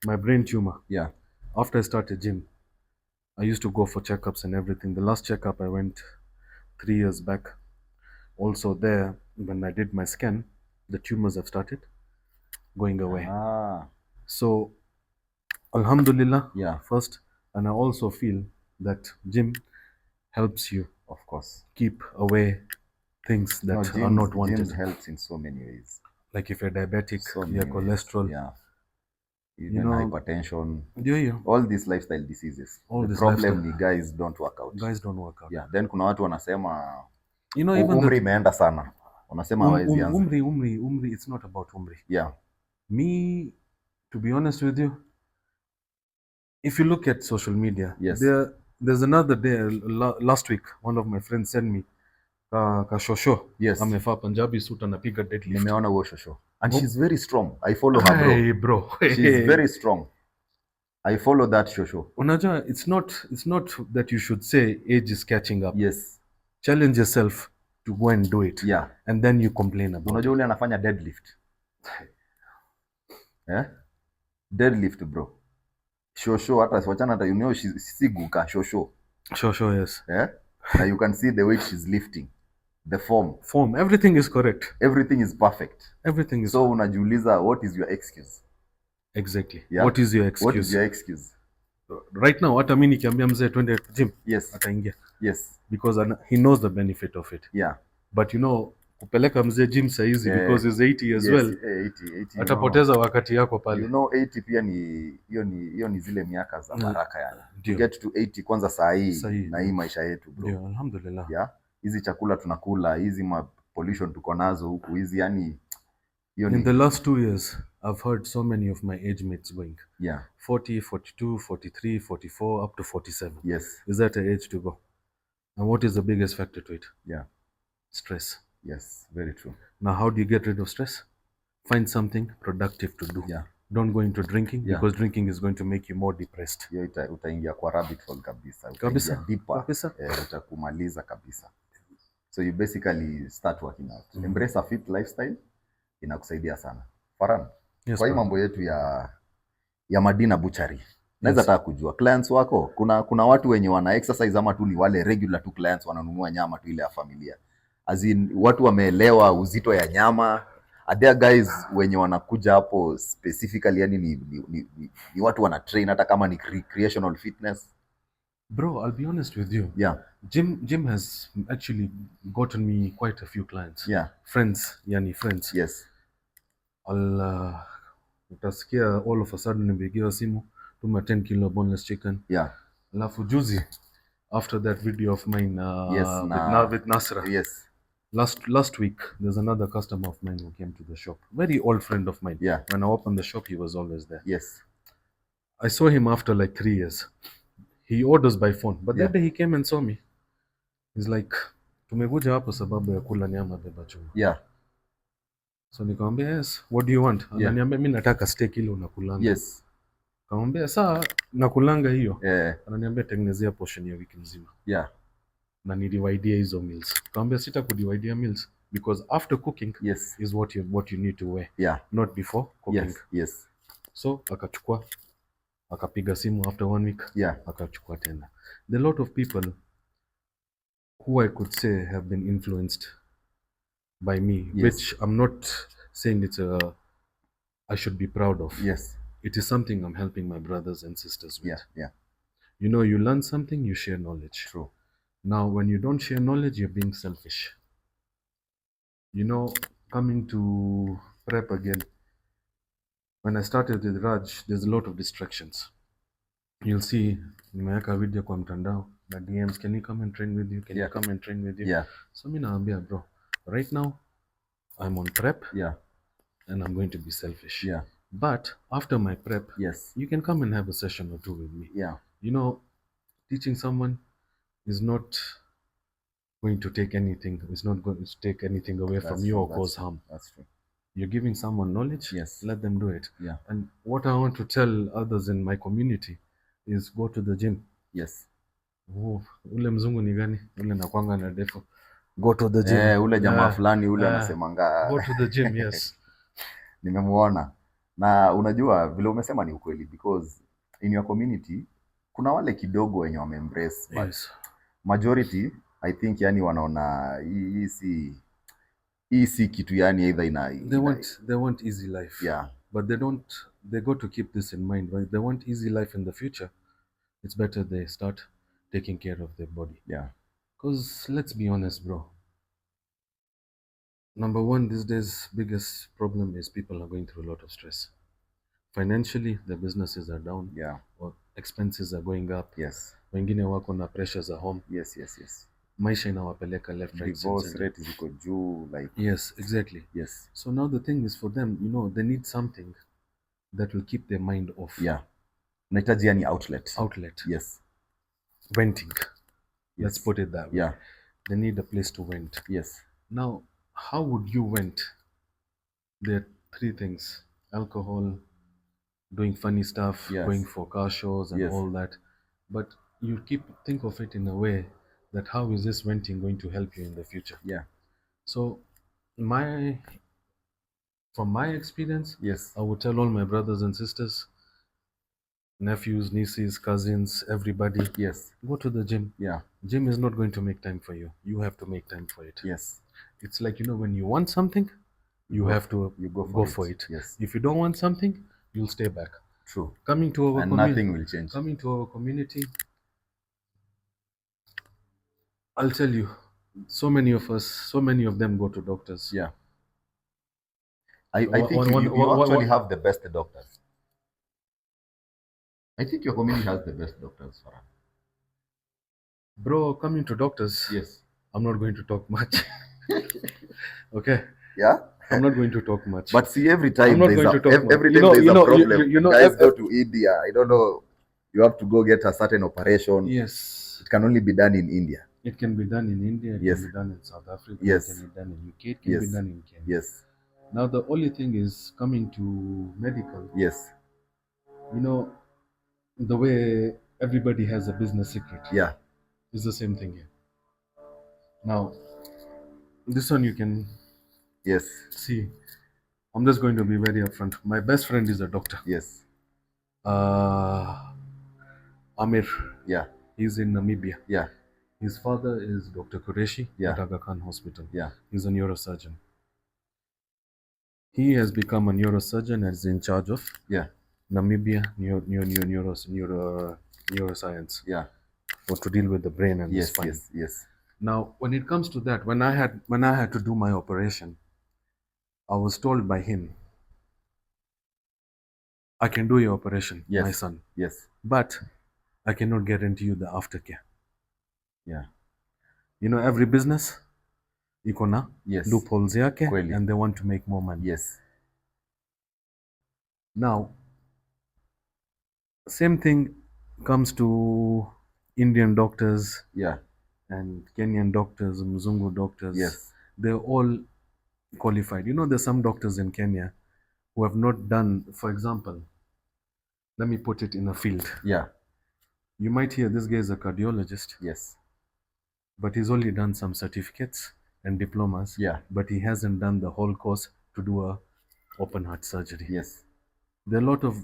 My brain tumor. Yeah. After I started gym, I used to go for checkups and everything. The last checkup I went 3 years back. Also there, when I did my scan, the tumors have started going away. So, Alhamdulillah, first. And I also feel that gym helps you, of course, keep away things that are not wanted. Gym helps in so many ways. Like if you're diabetic, your cholesterol. Yeah. Even hypertension, yeah. All these lifestyle diseases. The problem is guys don't work out. Yeah. Then kuna watu wanasema, you know, even umri imeenda sana. Wanasema hawezi anza. Umri, it's not about umri. Yeah. Me, to be honest with you, if you look at social media, there's another day, last week, one of my friends sent me ka shosho. Yes. Amevaa Punjabi suit anapiga deadlift. Nimeona huo shosho. And she's very strong. I follow her, bro. Hey, bro. She's very strong. I follow that shosho. Unajua, it's not that you should say age is catching up. Yes. Challenge yourself to go and do it. Yeah. And then you complain about it. Unajua ule anafanya deadlift. Yeah? Deadlift, bro. Shosho, hata wachana hata, you know, she's siguka shosho. Shosho, yes. Yeah? And you can see the weight she's lifting. The form. Everything is correct. Everything is perfect. Everything is. So unajiuliza, what is your excuse? Exactly. Yeah? What is your excuse? What is your excuse? Right now, hata mimi nikiambia mzee twende gym, yes, ataingia. Yes. Because he knows the benefit of it. Yeah. But you know, kupeleka mzee gym saa hizi because he's 80 as well. 80. Atapoteza wakati yako pale. You know, 80 pia ni hiyo ni zile miaka za baraka yani. To get to 80 kwanza saa hii na hii maisha yetu, bro. Ndio, alhamdulillah. Yeah. Hizi chakula tunakula, hizi pollution tuko nazo huku, hizi yani in the last 2 years I've heard so many of my age mates going 40, 42, 43, 44 up to 47. Yes. Is that an age to go? And what is the biggest factor to it? Yeah. Stress. Yes, very true. Now how do you get rid of stress? Find something productive to do. Yeah. Don't go into drinking because drinking is going to make you more depressed. Hiyo utaingia kwa rabbit hole kabisa. Kabisa. Utakumaliza kabisa. So you basically start working out. Embrace a fit lifestyle, inakusaidia sana. Farhan, kwa hii mambo yetu ya Madina Butchery, naweza taka kujua clients wako, kuna watu wenye wana exercise ama tu ni wale regular tu clients wananunua nyama tu ile ya familia? As in, watu wameelewa uzito ya nyama? Are there guys wenye wanakuja hapo specifically, yani ni watu wana train hata kama ni recreational fitness? Bro, I'll be honest with you. Yeah. Gym has actually gotten me quite a few clients. Yeah. Friends. Yes. Utasikia all of a sudden nimepigiwa simu, tuma 10 kilo boneless chicken. Yeah. Alafu juzi, after that video of mine with Nasra. Yes. Last week, there's another customer of mine who came to the shop. Very old friend of mine. Yeah. When I opened the shop, he was always there. Yes. I saw him after like 3 years. He orders by phone. But that day he came and saw me. He's like, tumekuja hapo sababu ya kula nyama beba chuma. Yeah. So nikamwambia, yes, what do you want? Ananiambia mimi nataka steak ile unakulanga. Yes. Nikamwambia saa nakulanga hiyo. Ananiambia tengenezea portion ya wiki nzima. Yeah. Na nidividie hizo meals. Nikamwambia sita kudividie meals because after cooking is what you need to wear. Yeah. Not before cooking. Yes. So akachukua akapiga simu after 1 week. Yeah. Akachukua tena. There are a lot of people who I could say have been influenced by me, which I'm not saying I should be proud of. Yes. It is something I'm helping my brothers and sisters with. Yeah. You know, you learn something, you share knowledge. True. Now, when you don't share knowledge, you're being selfish. You know, coming to prep again, when I started with Raj, there's a lot of distractions. You'll see, nimeweka video kwa mtandao, the DMs, can you come and train with you? Can you come and train with you? Yeah. So mi naambia, bro, right now, I'm on prep. Yeah. And I'm going to be selfish. Yeah. But after my prep, you can come and have a session or two with me. Yeah. You know, teaching someone is not going to take anything. It's not going to take anything away from you or cause harm. That's true. You're giving someone knowledge. Let them do it. Yeah. And what I want to tell others in my community is go to the gym. Yes. Ule mzungu ni gani? Ule nakwanga na defu. Go to the gym. Ule jamaa fulani ule anasemanga. Go to the gym, yes. Nimemuona. Na unajua vile umesema ni ukweli because in your community kuna wale kidogo wenye wame-embrace but majority I think yani wanaona hii si kitu yani either they want easy life. Yeah. But they got to keep this in mind. When they want easy life in the future, it's better they start taking care of their body. Yeah. Because let's be honest, bro. Number one, these days, biggest problem is people are going through a lot of stress. Financially, their businesses are down. Yeah. Or expenses are going up. Yes. Wengine wako na pressures at home. Yes. Maisha inawapeleka left, right, divorce rate ziko juu like. Yes, exactly. Yes. So now the thing is for them, you know, they need something that will keep their mind off. Yeah. Nahitaji yani outlet. Yes. Venting. Let's put it that way. Yeah. They need a place to vent. Yes. Now, how would you vent? There are 3 things: alcohol, doing funny stuff, going for car shows and all that. But you think of it in a way that how is this venting going to help you in the future? Yeah. So from my experience, yes, I would tell all my brothers and sisters, nephews, nieces, cousins, everybody, yes, go to the gym. Yeah. Gym is not going to make time for you. You have to make time for it. Yes. It's like, you know, when you want something, you have to go for it. Yes. If you don't want something, you'll stay back. True. Coming to our community, nothing will change. Coming to our community, I'll tell you, so many of them go to doctors. Yeah. I think you actually have the best doctors. I think your community has the best doctors, Farhan. Bro, coming to doctors, yes, I'm not going to talk much. Okay? Yeah? I'm not going to talk much. But see, every time there's a problem, you guys go to India. I don't know, you have to go get a certain operation. Yes. It can only be done in India. It can be done in India, it can be done in South Africa, yes, it can be done in UK, it can be done in Kenya. Yes. Now the only thing is coming to medical. Yes. You know, the way everybody has a business secret. Yeah. It's the same thing here. Now, this one you can see. I'm just going to be very upfront. My best friend is a doctor. Yes. Amir. Yeah. He's in Namibia. Yeah. His father is Dr. Qureshi at Aga Khan Hospital. Yeah. He's a neurosurgeon. He has become a neurosurgeon and is in charge of Namibia neuroscience. Yeah. For to deal with the brain and the spine. Yes. Now, when it comes to that, when I had to do my operation, I was told by him, I can do your operation, my son. Yes. But I cannot guarantee you the aftercare. Yeah. You know, every business, iko na loopholes yake and they want to make more money. Yes. Now, same thing comes to Indian doctors and Kenyan doctors, Mzungu doctors. Yes. They're all qualified. You know, there's some doctors in Kenya who have not done, for example, let me put it in a field. Yeah. You might hear this guy is a cardiologist. Yes. But he's only done some certificates and diplomas. Yeah. But he hasn't done the whole course to do a open heart surgery. Yes. There are a lot of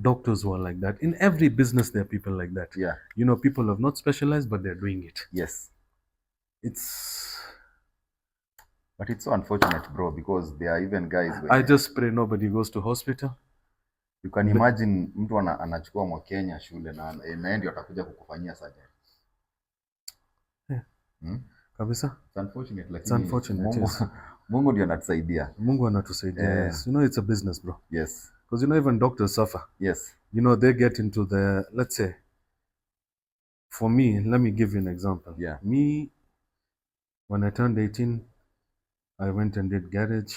doctors who are like that. In every business, there are people like that. Yeah. You know, people have not specialized, but they're doing it. Yes. But it's so unfortunate, bro, because there are even guys I just pray nobody goes to hospital. You can imagine mtu anachukua Mkenya shule na ndio atakuja kukufanyia surgery. Kabisa. It's unfortunate, like it's unfortunate. Mungu ndio anatusaidia. Mungu anatusaidia. Yes. You know, it's a business, bro. Yes. Because you know, even doctors suffer. Yes. You know, they get into the, let's say, for me, let me give you an example. Yeah. Me, when I turned 18, I went and did garage.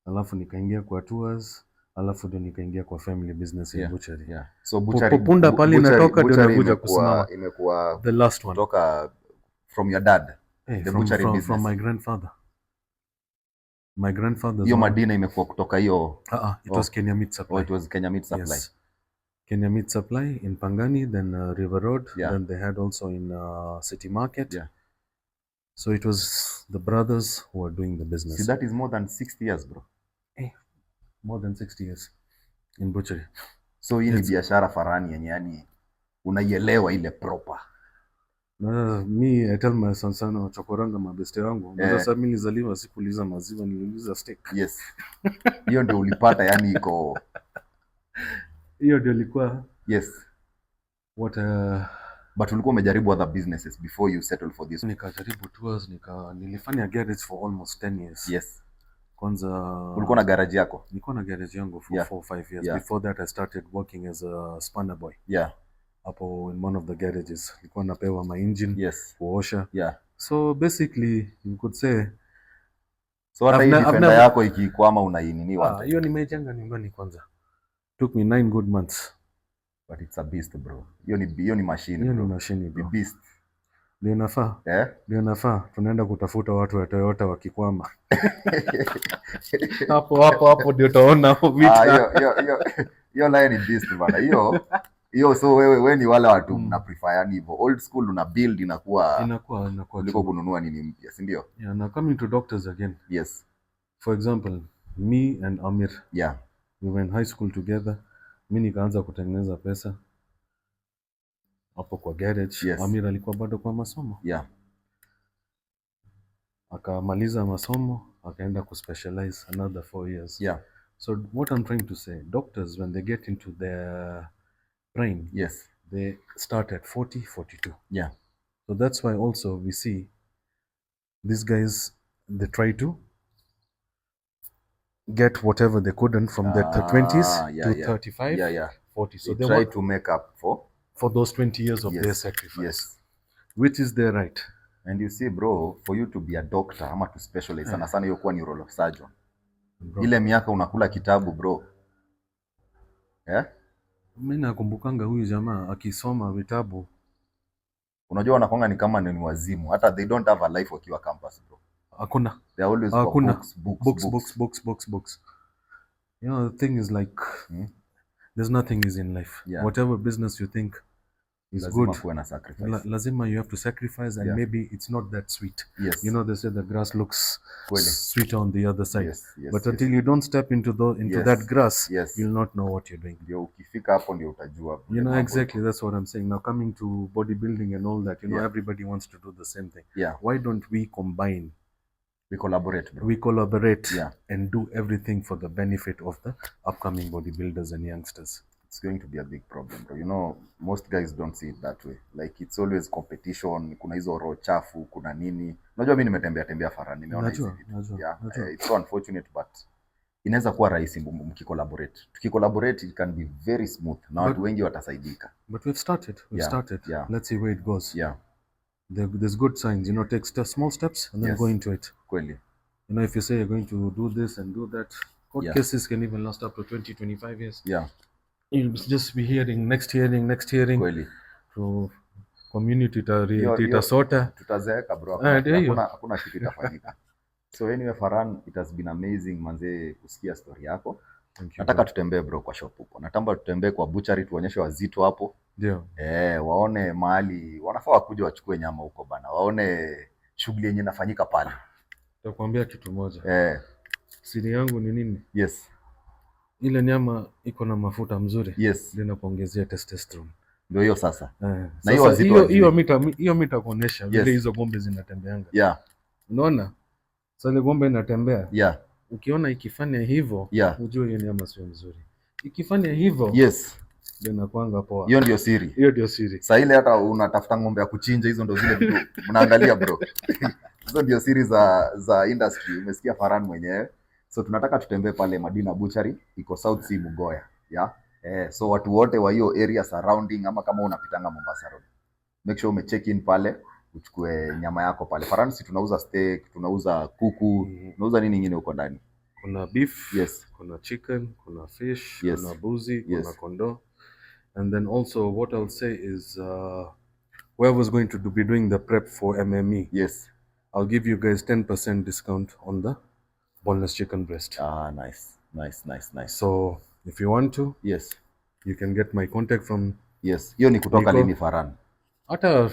Alafu nikaingia kwa tours. Alafu ndio nikaingia kwa family business in butchery. Yeah. So butchery. Punda pale inatoka ndio nakuja kusimama. Imekuwa the last one. Kutoka from your dad. The butchery business. From my grandfather. My grandfather. Hiyo Madina imekuwa kutoka hiyo. It was Kenya Meat Supply. It was Kenya Meat Supply. Yes. Kenya Meat Supply in Pangani, then River Road. Yeah. Then they had also in City Market. Yeah. So it was the brothers who were doing the business. See, that is more than 60 years, bro. More than 60 years in butchery. So hii ni biashara Farhan yenye yani unaielewa ile proper. Me, I tell my son sana chokoranga mabeste wangu. Sasa mimi nilizaliwa sikuuliza maziwa, niliuliza steak. Yes. Hiyo ndio ulipata yani iko. Hiyo ndio ilikuwa. Yes. What but ulikuwa umejaribu other businesses before you settle for this? Nikajaribu tours, nilifanya garage for almost 10 years. Yes. Kwanza ulikuwa na garage yako? Nilikuwa na garage yangu for 4 or 5 years. Before that I started working as a spanner boy. Yeah. Hapo in one of the garages. Nilikuwa napewa my engine kuosha. Yeah. So basically you could say, so hata hii defender yako ikikwama unaininiwa? Hiyo nimejenga nyumbani kwanza. Took me 9 good months. But it's a beast, bro. Hiyo ni machine. Hiyo ni machine, bro. The beast. Ndio nafaa. Ndio nafaa. Tunaenda kutafuta watu wa Toyota wakikwama. Hapo ndio utaona vita. Hiyo line ni beast bana. Hiyo so wewe ni wale watu mna prefer yani hivyo. Old school una build inakuwa kuliko kununua nini mpya, si ndio? Yeah, now coming to doctors again. Yes. For example, me and Amir. Yeah. We were in high school together. Mimi nikaanza kutengeneza pesa hapo kwa garage. Yes. Amir alikuwa bado kwa masomo. Yeah. Akamaliza masomo, akaenda kuspecialize another 4 years. Yeah. So what I'm trying to say, doctors when they get into their prime, yes, they start at 40, 42. Yeah. So that's why also we see these guys, they try to get whatever they couldn't from the 20s to 35, 40. So they try to make up for those 20 years of their sacrifice. Yes. Which is their right. And you see bro, for you to be a doctor ama to specialize sana sana hiyo kuwa neurosurgeon. Ile miaka unakula kitabu bro. Mimi nakumbukanga huyu jamaa akisoma vitabu. Unajua wanakuanga ni kama ni wazimu. Hata they don't have a life wakiwa campus bro. Hakuna. They always books. You know, the thing is like there's nothing is in life. Yeah. Whatever business you think is lazima good. Sacrifice. Lazima you have to sacrifice and maybe it's not that sweet. Yes. You know, they say the grass looks sweeter on the other side. Yes. But until you don't step into that grass, you'll not know what you're doing. Ndio ukifika hapo ndio utajua. You know, exactly, that's what I'm saying. Now coming to bodybuilding and all that, you know, everybody wants to do the same thing. Yeah. Why don't we combine? We collaborate, bro. We collaborate and do everything for the benefit of the upcoming bodybuilders and youngsters. It's going to be a big problem, bro. You know, most guys don't see it that way. Like, it's always competition. Kuna hizo roho chafu, kuna nini. Unajua mimi nimetembea Farhan, nimeona hizi vitu. It's so unfortunate, but inaweza kuwa rahisi mkikollaborate. Tukicollaborate, it can be very smooth. Na watu wengi watasaidika. But we've started. Yeah. Let's see where it goes. Yeah. there's good signs, you know, take small steps and then go into it. Kweli. You know, if you say you're going to do this and do that, court cases can even last up to 20-25 years. Yeah. You'll just be hearing next hearing. Kweli. So community itasota. Tutazeeka bro. Hakuna kitu itafanyika. So anyway, Farhan, it has been amazing manze kusikia story yako. Nataka tutembee bro kwa shop huko. Natamba tutembee kwa butchery tuonyeshe wazito hapo. Ndio. Waone mahali wanafaa wakuje wachukue nyama huko bana. Waone shughuli yenye inafanyika pale. Nitakwambia kitu moja. Siri yangu ni nini? Yes. Ile nyama iko na mafuta mzuri. Yes. Ndio inakuongezea testosterone. Ndio hiyo sasa. Na hiyo wazito hiyo mita kuonesha vile hizo ng'ombe zinatembeanga. Yeah. Unaona? Sasa ile ng'ombe inatembea. Yeah. Ukiona ikifanya hivyo, ujue hiyo nyama sio nzuri. Ikifanya hivyo, yes, ndio inakuanga poa. Hiyo ndio siri. Hiyo ndio siri. Sasa ile hata unatafuta ng'ombe ya kuchinja, hizo ndio zile vitu mnaangalia bro. Hizo ndio siri za industry. Umesikia Farhan mwenyewe. So tunataka tutembee pale Madina Butchery, iko South Sea Mugoya. Yeah. So watu wote wa hiyo area surrounding, ama kama unapitanga Mombasa Road, make sure umecheck in pale uchukue nyama yako pale. Farhan, si tunauza steak, tunauza kuku, tunauza nini nyingine huko ndani? Kuna beef, yes, kuna chicken, kuna fish, yes, kuna buzi, yes, kuna kondoo. And then also what I'll say is whoever's going to be doing the prep for MME, yes, I'll give you guys 10% discount on the boneless chicken breast. Nice, nice, nice, nice. So if you want to, yes, you can get my contact from. Yes, hiyo ni kutoka lini Farhan? Hata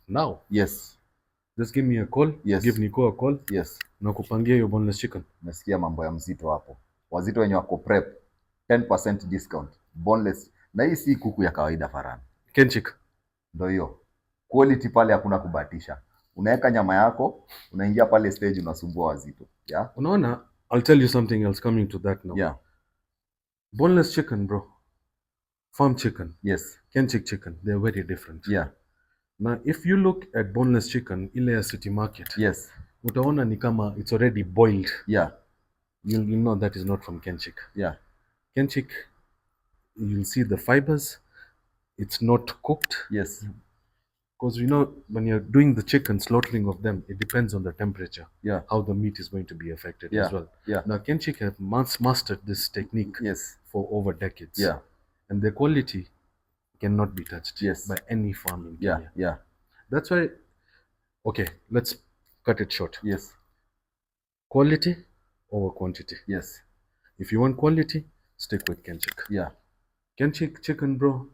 now. Yes. Just give me a call. Yes. Give Nico a call. Yes. Na kupangia hiyo boneless chicken. Nasikia mambo ya mzito hapo. Wazito wenye wako prep, 10% discount. Boneless. Na hii si kuku ya kawaida Farhan. Kenchik. Ndio hiyo. Quality pale hakuna kubahatisha. Unaweka nyama yako, unaingia pale stage unasumbua wazito. Yeah. Unaona, I'll tell you something else coming to that now. Yeah. Boneless chicken, bro. Farm chicken. Yes. Kenchik chicken, they're very different. Yeah. Now, if you look at boneless chicken ile ya city market, yes, utaona ni kama it's already boiled. Yeah. You'll know that is not from Kenchik. Yeah. Kenchik, you'll see the fibers. It's not cooked. Yes. Because you know, when you're doing the chicken, slaughtering of them, it depends on the temperature. Yeah. How the meat is going to be affected as well. Yeah. Now, Kenchik have mastered this technique. Yes. For over decades. Yeah. And the quality cannot be touched. Yes. By any farm in Kenya. Yeah. That's why. Okay, let's cut it short. Yes. Quality over quantity. Yes. If you want quality, stick with Kenchik. Yeah. Kenchik chicken, bro,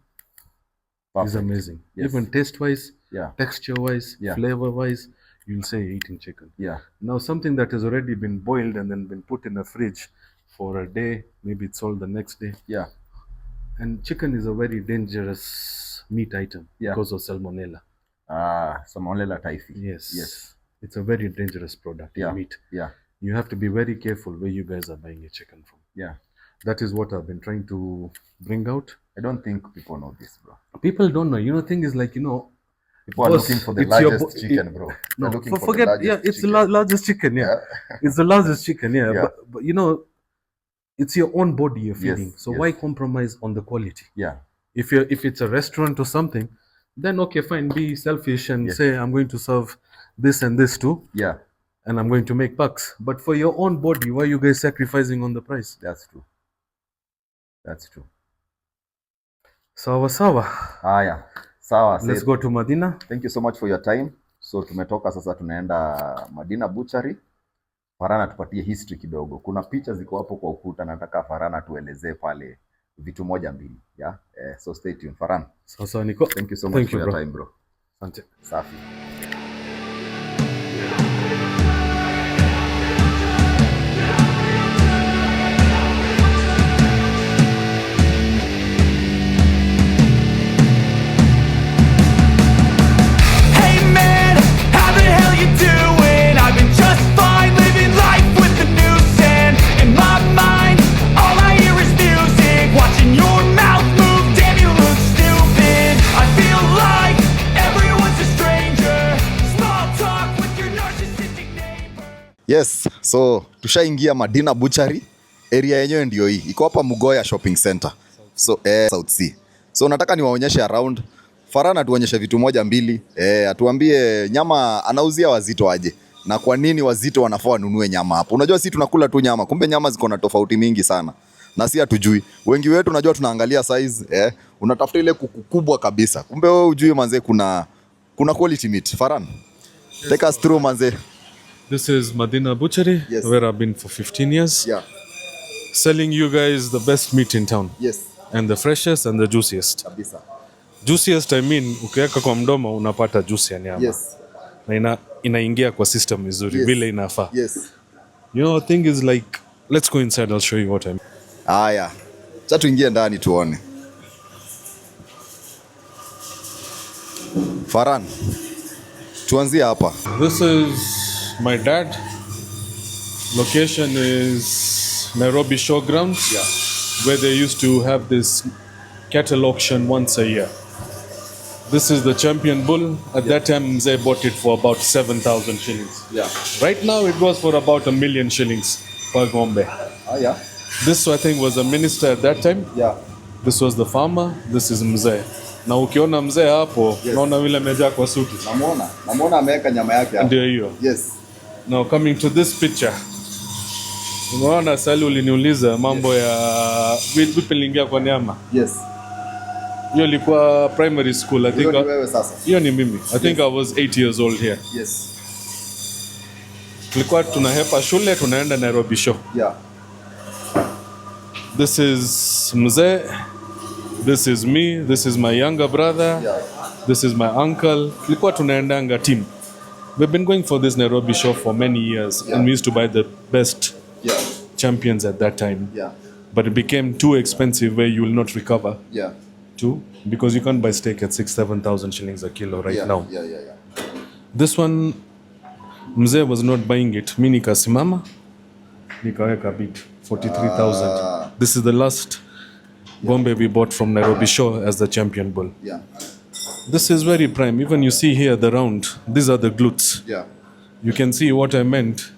is amazing. Yes. Even taste-wise, texture-wise, Yeah. flavor-wise, you'll say you're eating chicken. Yeah. Now, something that has already been boiled and then been put in a fridge for a day, maybe it's sold the next day. Yeah. And chicken is a very dangerous meat item because of salmonella. Salmonella typhi. Yes. Yes. It's a very dangerous product in meat. Yeah. You have to be very careful where you guys are buying your chicken from. Yeah. That is what I've been trying to bring out. I don't think people know this, bro. People don't know. You know, thing is like, you know, people are looking for the largest chicken, bro. No, forget. It's the largest chicken. Yeah, it's the largest chicken. Yeah, but you know, it's your own body you're feeding. Yes. So why compromise on the quality? Yeah. If it's a restaurant or something, then okay, fine. Be selfish and say I'm going to serve this and this too. Yeah. And I'm going to make bucks. But for your own body, why are you guys sacrificing on the price? That's true. That's true. Sawa sawa. Haya. Sawa. Let's go to Madina. Thank you so much for your time. So tumetoka sasa tunaenda Madina Butchery. Farhan atupatie history kidogo. Kuna picha ziko hapo kwa ukuta, nataka Farhan atuelezee pale vitu moja mbili. Yeah. So stay tuned. Farhan. Sawa Nico. Thank you so much for your time, bro. Asante. Safi. Yes, so tushaingia Madina Butchery. Area yenyewe ndio hii. Iko hapa Mugoya Shopping Center. So South Sea. So nataka niwaonyeshe around. Farhan atuonyeshe vitu moja mbili. Atuambie nyama anauzia wazito aje. Na kwa nini wazito wanafaa wanunue nyama hapo? Unajua sisi tunakula tu nyama, kumbe nyama ziko na tofauti mingi sana. Na si hatujui. Wengi wetu unajua tunaangalia size, unatafuta ile kuku kubwa kabisa. Kumbe wewe hujui manze kuna quality meat. Farhan, take us through manze. This is Madina Butchery, yes, where I've been for 15 years. Yeah. Selling you guys the best meat in town. Yes. And the freshest and the juiciest. Kabisa. Juiciest, I mean, ukiweka kwa mdomo unapata juice ya nyama. Yes. Na inaingia kwa system vizuri vile inafaa. Yes. You know, the thing is like, let's go inside, I'll show you what I mean. Aya. Sasa tuingie ndani tuone. Farhan, tuanzie hapa. This is my dad. Location is Nairobi Showgrounds, where they used to have this cattle auction once a year. This is the champion bull. At that time, they bought it for about 7,000 shillings. Yeah. Right now, it goes for about 1 million shillings per Gombe. Yeah. This, I think, was a minister at that time. Yeah. This was the farmer. This is mzee. Na ukiona mzee hapo, naona vile amejaa kwa suti. Namuona ameweka nyama yake hapo. Ndio hiyo. Yes. Now coming to this picture. Unaona sali uliniuliza mambo ya vipi niliingia kwa nyama. Yes. Hiyo ilikuwa primary school, I think. Hiyo ni wewe sasa. Hiyo ni mimi. I think I was 8 years old here. Yes. Tulikuwa tunahepa shule tunaenda Nairobi show. Yeah. This is mzee. This is me. This is my younger brother. Yeah. This is my uncle. Tulikuwa tunaendanga team. We've been going for this Nairobi show for many years, and we used to buy the best champions at that time. Yeah. But it became too expensive where you will not recover. Yeah. Too, because you can't buy steak at 6,000-7,000 shillings a kilo right now. Yeah. This one, mzee was not buying it. Mi nikasimama, nikaweka bid 43,000. This is the last Gombe we bought from Nairobi show as the champion bull. Yeah. This is very prime. Even you see here the round, these are the glutes. Yeah. You can see what I meant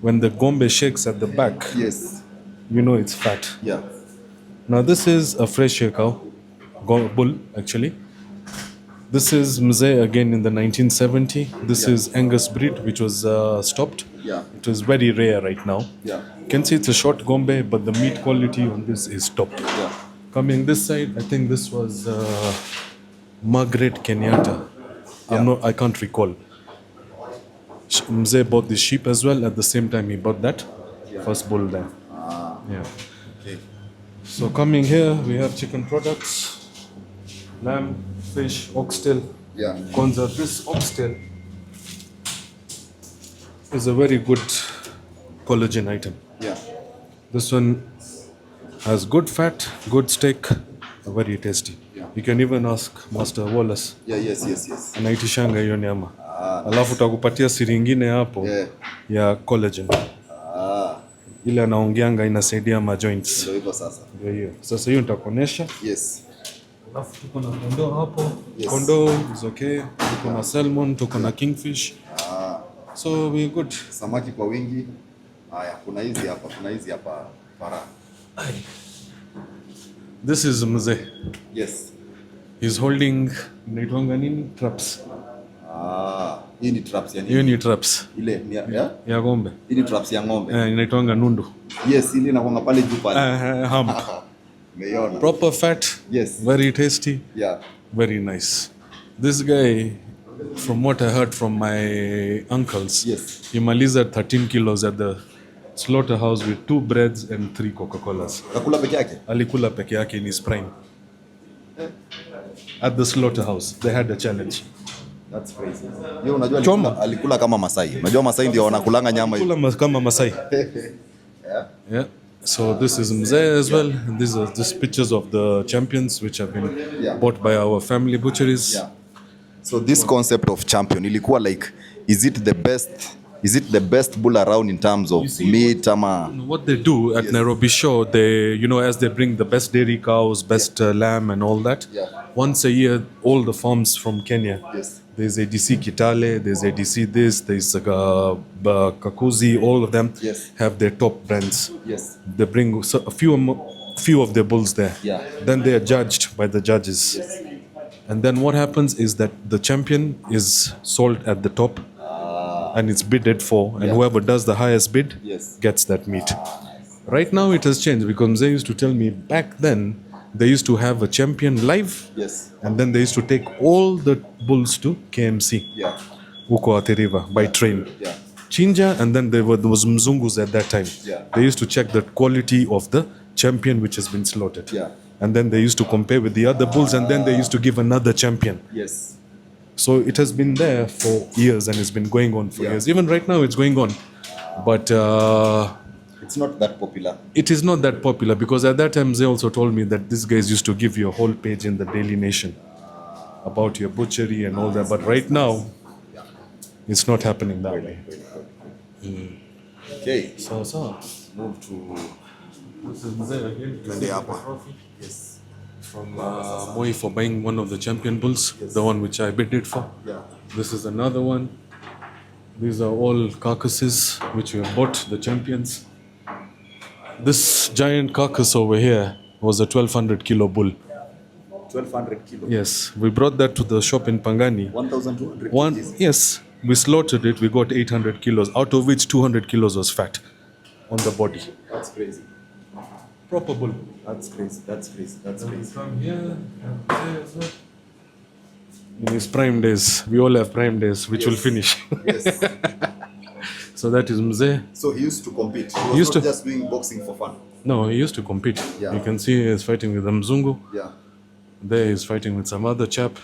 when the Gombe shakes at the back. Yes. You know it's fat. Yeah. Now this is a fresh cow, bull actually. This is mzee again in the 1970. This is Angus breed which was stopped. Yeah. It was very rare right now. Yeah. You can see it's a short Gombe, but the meat quality on this is top. Yeah. Coming this side, I think this was Margaret Kenyatta. I can't recall. Mzee bought this sheep as well. At the same time, he bought that first bull there. Yeah. Okay. So coming here, we have chicken products, lamb, fish, oxtail. Yeah. Kwanza, this oxtail is a very good collagen item. Yeah. This one has good fat, good steak, very tasty. Yeah. You can even ask Master Wallace. Yeah, yes. Anaitishanga hiyo nyama. Alafu takupatia siri ingine hapo ya collagen. Ile anaongeanga inasaidia ma joints. Ndio hivyo sasa. Ndio hiyo. Sasa hiyo nitakuonesha. Yes. Alafu tuko na kondoo hapo. Kondoo is okay. Tuko na salmon, tuko na kingfish. So we good. Samaki kwa wingi. Haya, kuna hizi hapa Farhan. This is mzee. Yes. He's holding inaitwanga nini? Traps. Hii ni traps ya nini? Hiyo ni traps. Ile ni ya ng'ombe. Hii ni traps ya ng'ombe. Inaitwanga nundu. Yes, ile inakuanga pale juu pale. Hump. Umeiona? Proper fat. Yes. Very tasty. Yeah. Very nice. This guy, from what I heard from my uncles, he maliza 13 kilos at the slaughterhouse with 2 breads and 3 Coca-Colas. Akula peke yake? Alikula peke yake in his prime. At the slaughterhouse, they had a challenge. That's crazy. Yo, unajua alikula kama Masai. Unajua Masai ndio wanakulanga nyama hiyo. Alikula kama Masai. Yeah. So this is mzee as well, and these are just pictures of the champions which have been bought by our family butcheries. Yeah. So this concept of champion ilikuwa like, is it the best bull around in terms of meat ama? What they do at Nairobi show, they, as they bring the best dairy cows, best lamb and all that, once a year all the farms from Kenya, there's ADC Kitale, there's ADC this, there's Kakuzi, all of them have their top brands. They bring a few of their bulls there. Then they are judged by the judges. And then what happens is that the champion is sold at the top and it's bidded for, and whoever does the highest bid gets that meat. Right now it has changed because they used to tell me back then they used to have a champion live, and then they used to take all the bulls to KMC, Uko Atiriva, by train. Chinja, and then there was Mzungus at that time. They used to check the quality of the champion which has been slaughtered. And then they used to compare with the other bulls, and then they used to give another champion. So it has been there for years, and it's been going on for years. Even right now it's going on. But it's not that popular. It is not that popular because at that time they also told me that these guys used to give you a whole page in the Daily Nation about your butchery and all that. But right now, it's not happening that way. Okay. So. Move to This is Mzee again. the upper. Yes. From Moi for buying one of the champion bulls, the one which I bidded for. This is another one. These are all carcasses which we have bought, the champions. This giant carcass over here was a 1200 kilo bull. 1200 kilo? Yes, we brought that to the shop in Pangani. 1200 kg? Yes, we slaughtered it, we got 800 kilos, out of which 200 kilos was fat on the body. That's crazy. Proper bull. That's crazy. From here, there as well. In his prime days, we all have prime days, which will finish. Yes. So that is Mzee. So he used to compete. He was not just doing boxing for fun. No, he used to compete. You can see he's fighting with Mzungu. There he's fighting with some other chap.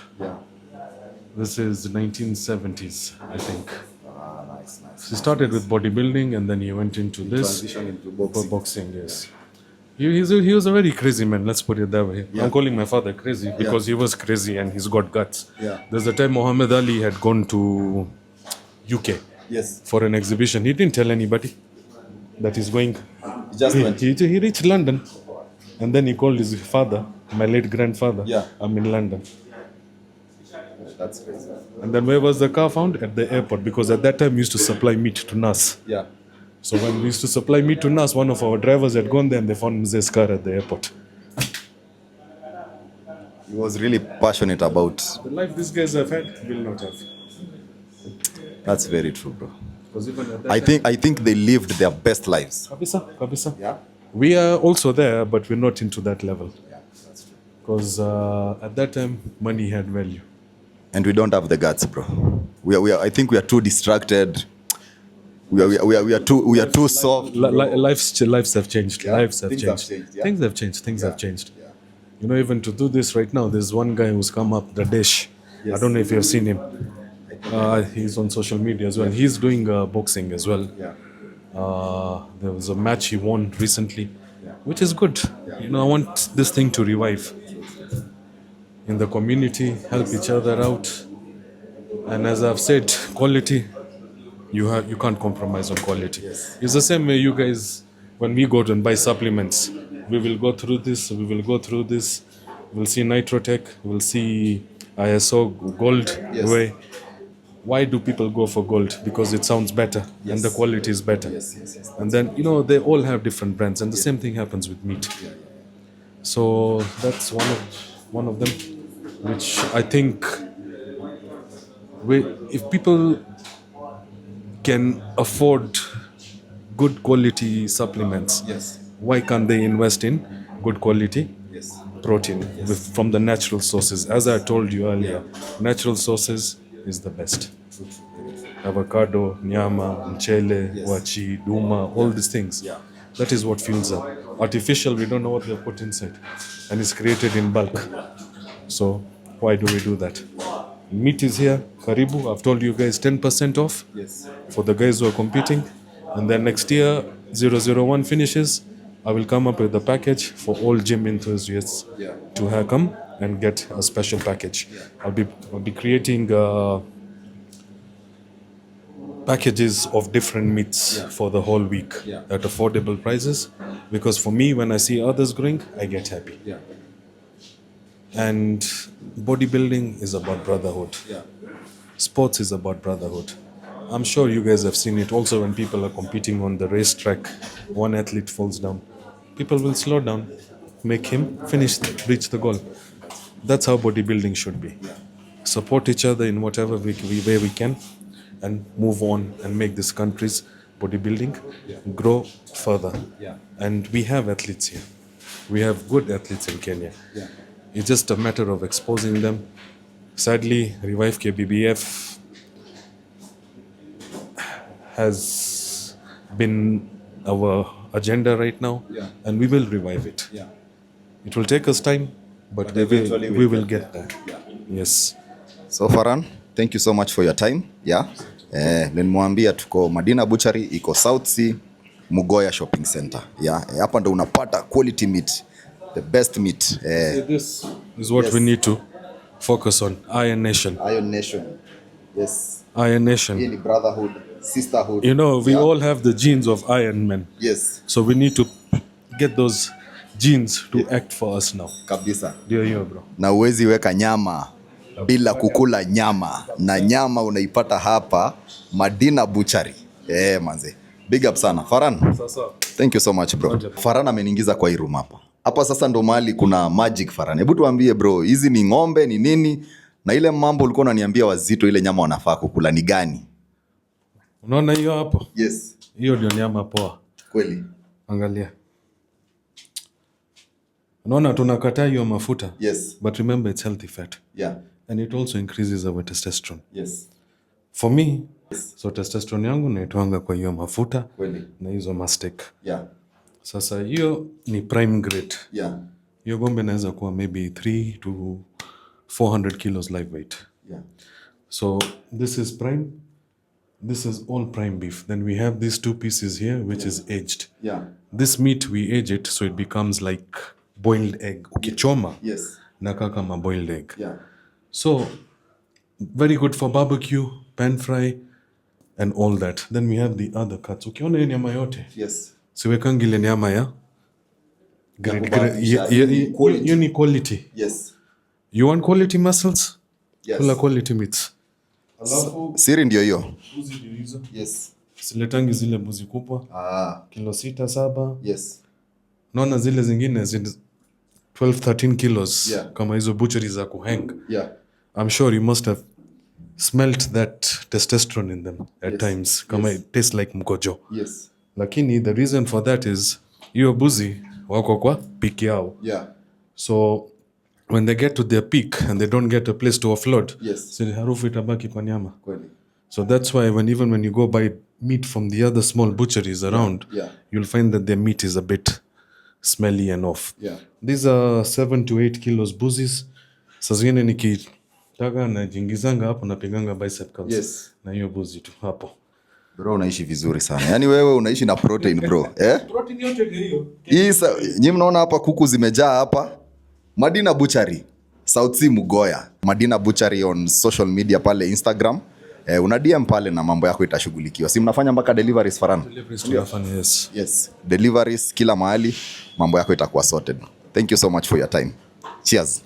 This is 1970s, I think. Nice. He started with bodybuilding and then he went into this. Transition into boxing. Yes. He was a very crazy man, let's put it that way. I'm calling my father crazy because he was crazy and he's got guts. There's a time Muhammad Ali had gone to UK for an exhibition. He didn't tell anybody that he's going. He just went. He reached London and then he called his father, my late grandfather. I'm in London. That's crazy. And then where was the car found? At the airport, because at that time we used to supply meat to Nas. So when we used to supply meat to Nas, one of our drivers had gone there and they found Mzee's car at the airport. He was really passionate about the life these guys have had, will not have. That's very true, bro. I think they lived their best lives. Kabisa. We are also there, but we're not into that level. That's true. Because at that time, money had value. And we don't have the guts, bro. I think we are too distracted. We are too soft. Lives have changed. Lives have changed. Things have changed. You know, even to do this right now, there's one guy who's come up, Radesh. I don't know if you have seen him. He's on social media as well. He's doing boxing as well. There was a match he won recently, which is good. You know, I want this thing to revive in the community, help each other out. And as I've said, quality, you can't compromise on quality. It's the same way you guys, when we go to and buy supplements, we will go through this, we'll see Nitrotech, we'll see ISO, gold. Why do people go for gold? Because it sounds better and the quality is better. And then, you know, they all have different brands, and the same thing happens with meat. So that's one of them, which I think if people can afford good quality supplements, why can't they invest in good quality protein from the natural sources? As I told you earlier, natural sources is the best. Avocado, nyama, mchele, wachi, duma, all these things. That is what fuels up. Artificial, we don't know what they put inside. And it's created in bulk. So why do we do that? Meat is here, karibu. I've told you guys 10% off for the guys who are competing. And then next year, 001 finishes, I will come up with a package for all gym enthusiasts to come and get a special package. I'll be creating packages of different meats for the whole week at affordable prices. Because for me, when I see others growing, I get happy. And bodybuilding is about brotherhood. Sports is about brotherhood. I'm sure you guys have seen it also when people are competing on the racetrack. One athlete falls down. People will slow down, make him reach the goal. That's how bodybuilding should be. Support each other in whatever way we can, and move on and make this country's bodybuilding grow further. And we have athletes here. We have good athletes in Kenya. It's just a matter of exposing them. Sadly, Revive KBBF has been our agenda right now, and we will revive it. It will take us time, but we will get there. Yes. So Farhan, thank you so much for your time. Nimwambia tuko Madina Butchery, iko South Sea, Mugoya Shopping Center. Hapa ndo unapata quality meat, the best meat. This is what we need to focus on. Iron Nation. Iron Nation. Yes. Iron Nation. Really brotherhood, sisterhood. You know, we all have the genes of Iron Men. Yes. So we need to get those genes to act for us now. Kabisa. Ndio hiyo bro. Na uwezi weka nyama bila kukula nyama, na nyama unaipata hapa Madina Butchery. Manze. Big up sana. Farhan. Thank you so much bro. Farhan ameniingiza kwa hii room hapa. Hapa sasa ndo mahali kuna magic Farhan. Hebu tuambie bro, hizi ni ng'ombe ni nini? Na ile mambo ulikuwa unaniambia wazito, ile nyama wanafaa kukula ni gani? Unaona hiyo hapo? Yes. Hiyo ndio nyama poa. Kweli. Angalia. Unaona tunakataa hiyo mafuta. Yes. But remember it's healthy fat. And it also increases our testosterone. Yes. For me, so testosterone yangu naitwanga kwa hiyo mafuta. Kweli. Na hizo mastek. Sasa hiyo ni prime grade. Hiyo gombe naweza kuwa maybe 3 to 400 kilos live weight. So this is prime. This is all prime beef. Then we have these two pieces here, which is aged. This meat we age it so it becomes like boiled egg. Ukichoma. Nakaa kama boiled egg. So very good for barbecue, pan fry, and all that. Then we have the other cuts. Ukiona hiyo nyama yote. Siwekangi ile nyama ya you need quality. You want quality muscles? Kula quality meats. Siri ndio hiyo. Mbuzi ndio hizo. Siletangi zile mbuzi kubwa. Kilo 6-7. Naona zile zingine 12-13 kilos. Kama hizo butchery za kuhang. I'm sure you must have smelt that testosterone in them at times. Kama it tastes like mkojo. Lakini the reason for that is hiyo mbuzi wako kwa peak yao. So when they get to their peak and they don't get a place to offload, so harufu itabaki kwa nyama. So that's why when you go buy meat from the other small butcheries around, you'll find that their meat is a bit smelly and off. These are 7 to 8 kilos buzis. Saa zingine nikitaka najingizanga hapo napiganga bicep curls na hiyo buzi tu hapo. Bro, unaishi vizuri sana. Yaani wewe unaishi na protein bro. Protein yote hiyo. Nyinyi mnaona hapa kuku zimejaa hapa. Madina Butchery, South Sea Mugoya. Madina Butchery on social media pale Instagram. Una DM pale na mambo yako itashughulikiwa. Si mnafanya mpaka deliveries Farhan? Deliveries tunafanya, yes. Deliveries kila mahali, mambo yako itakuwa sorted. Thank you so much for your time. Cheers.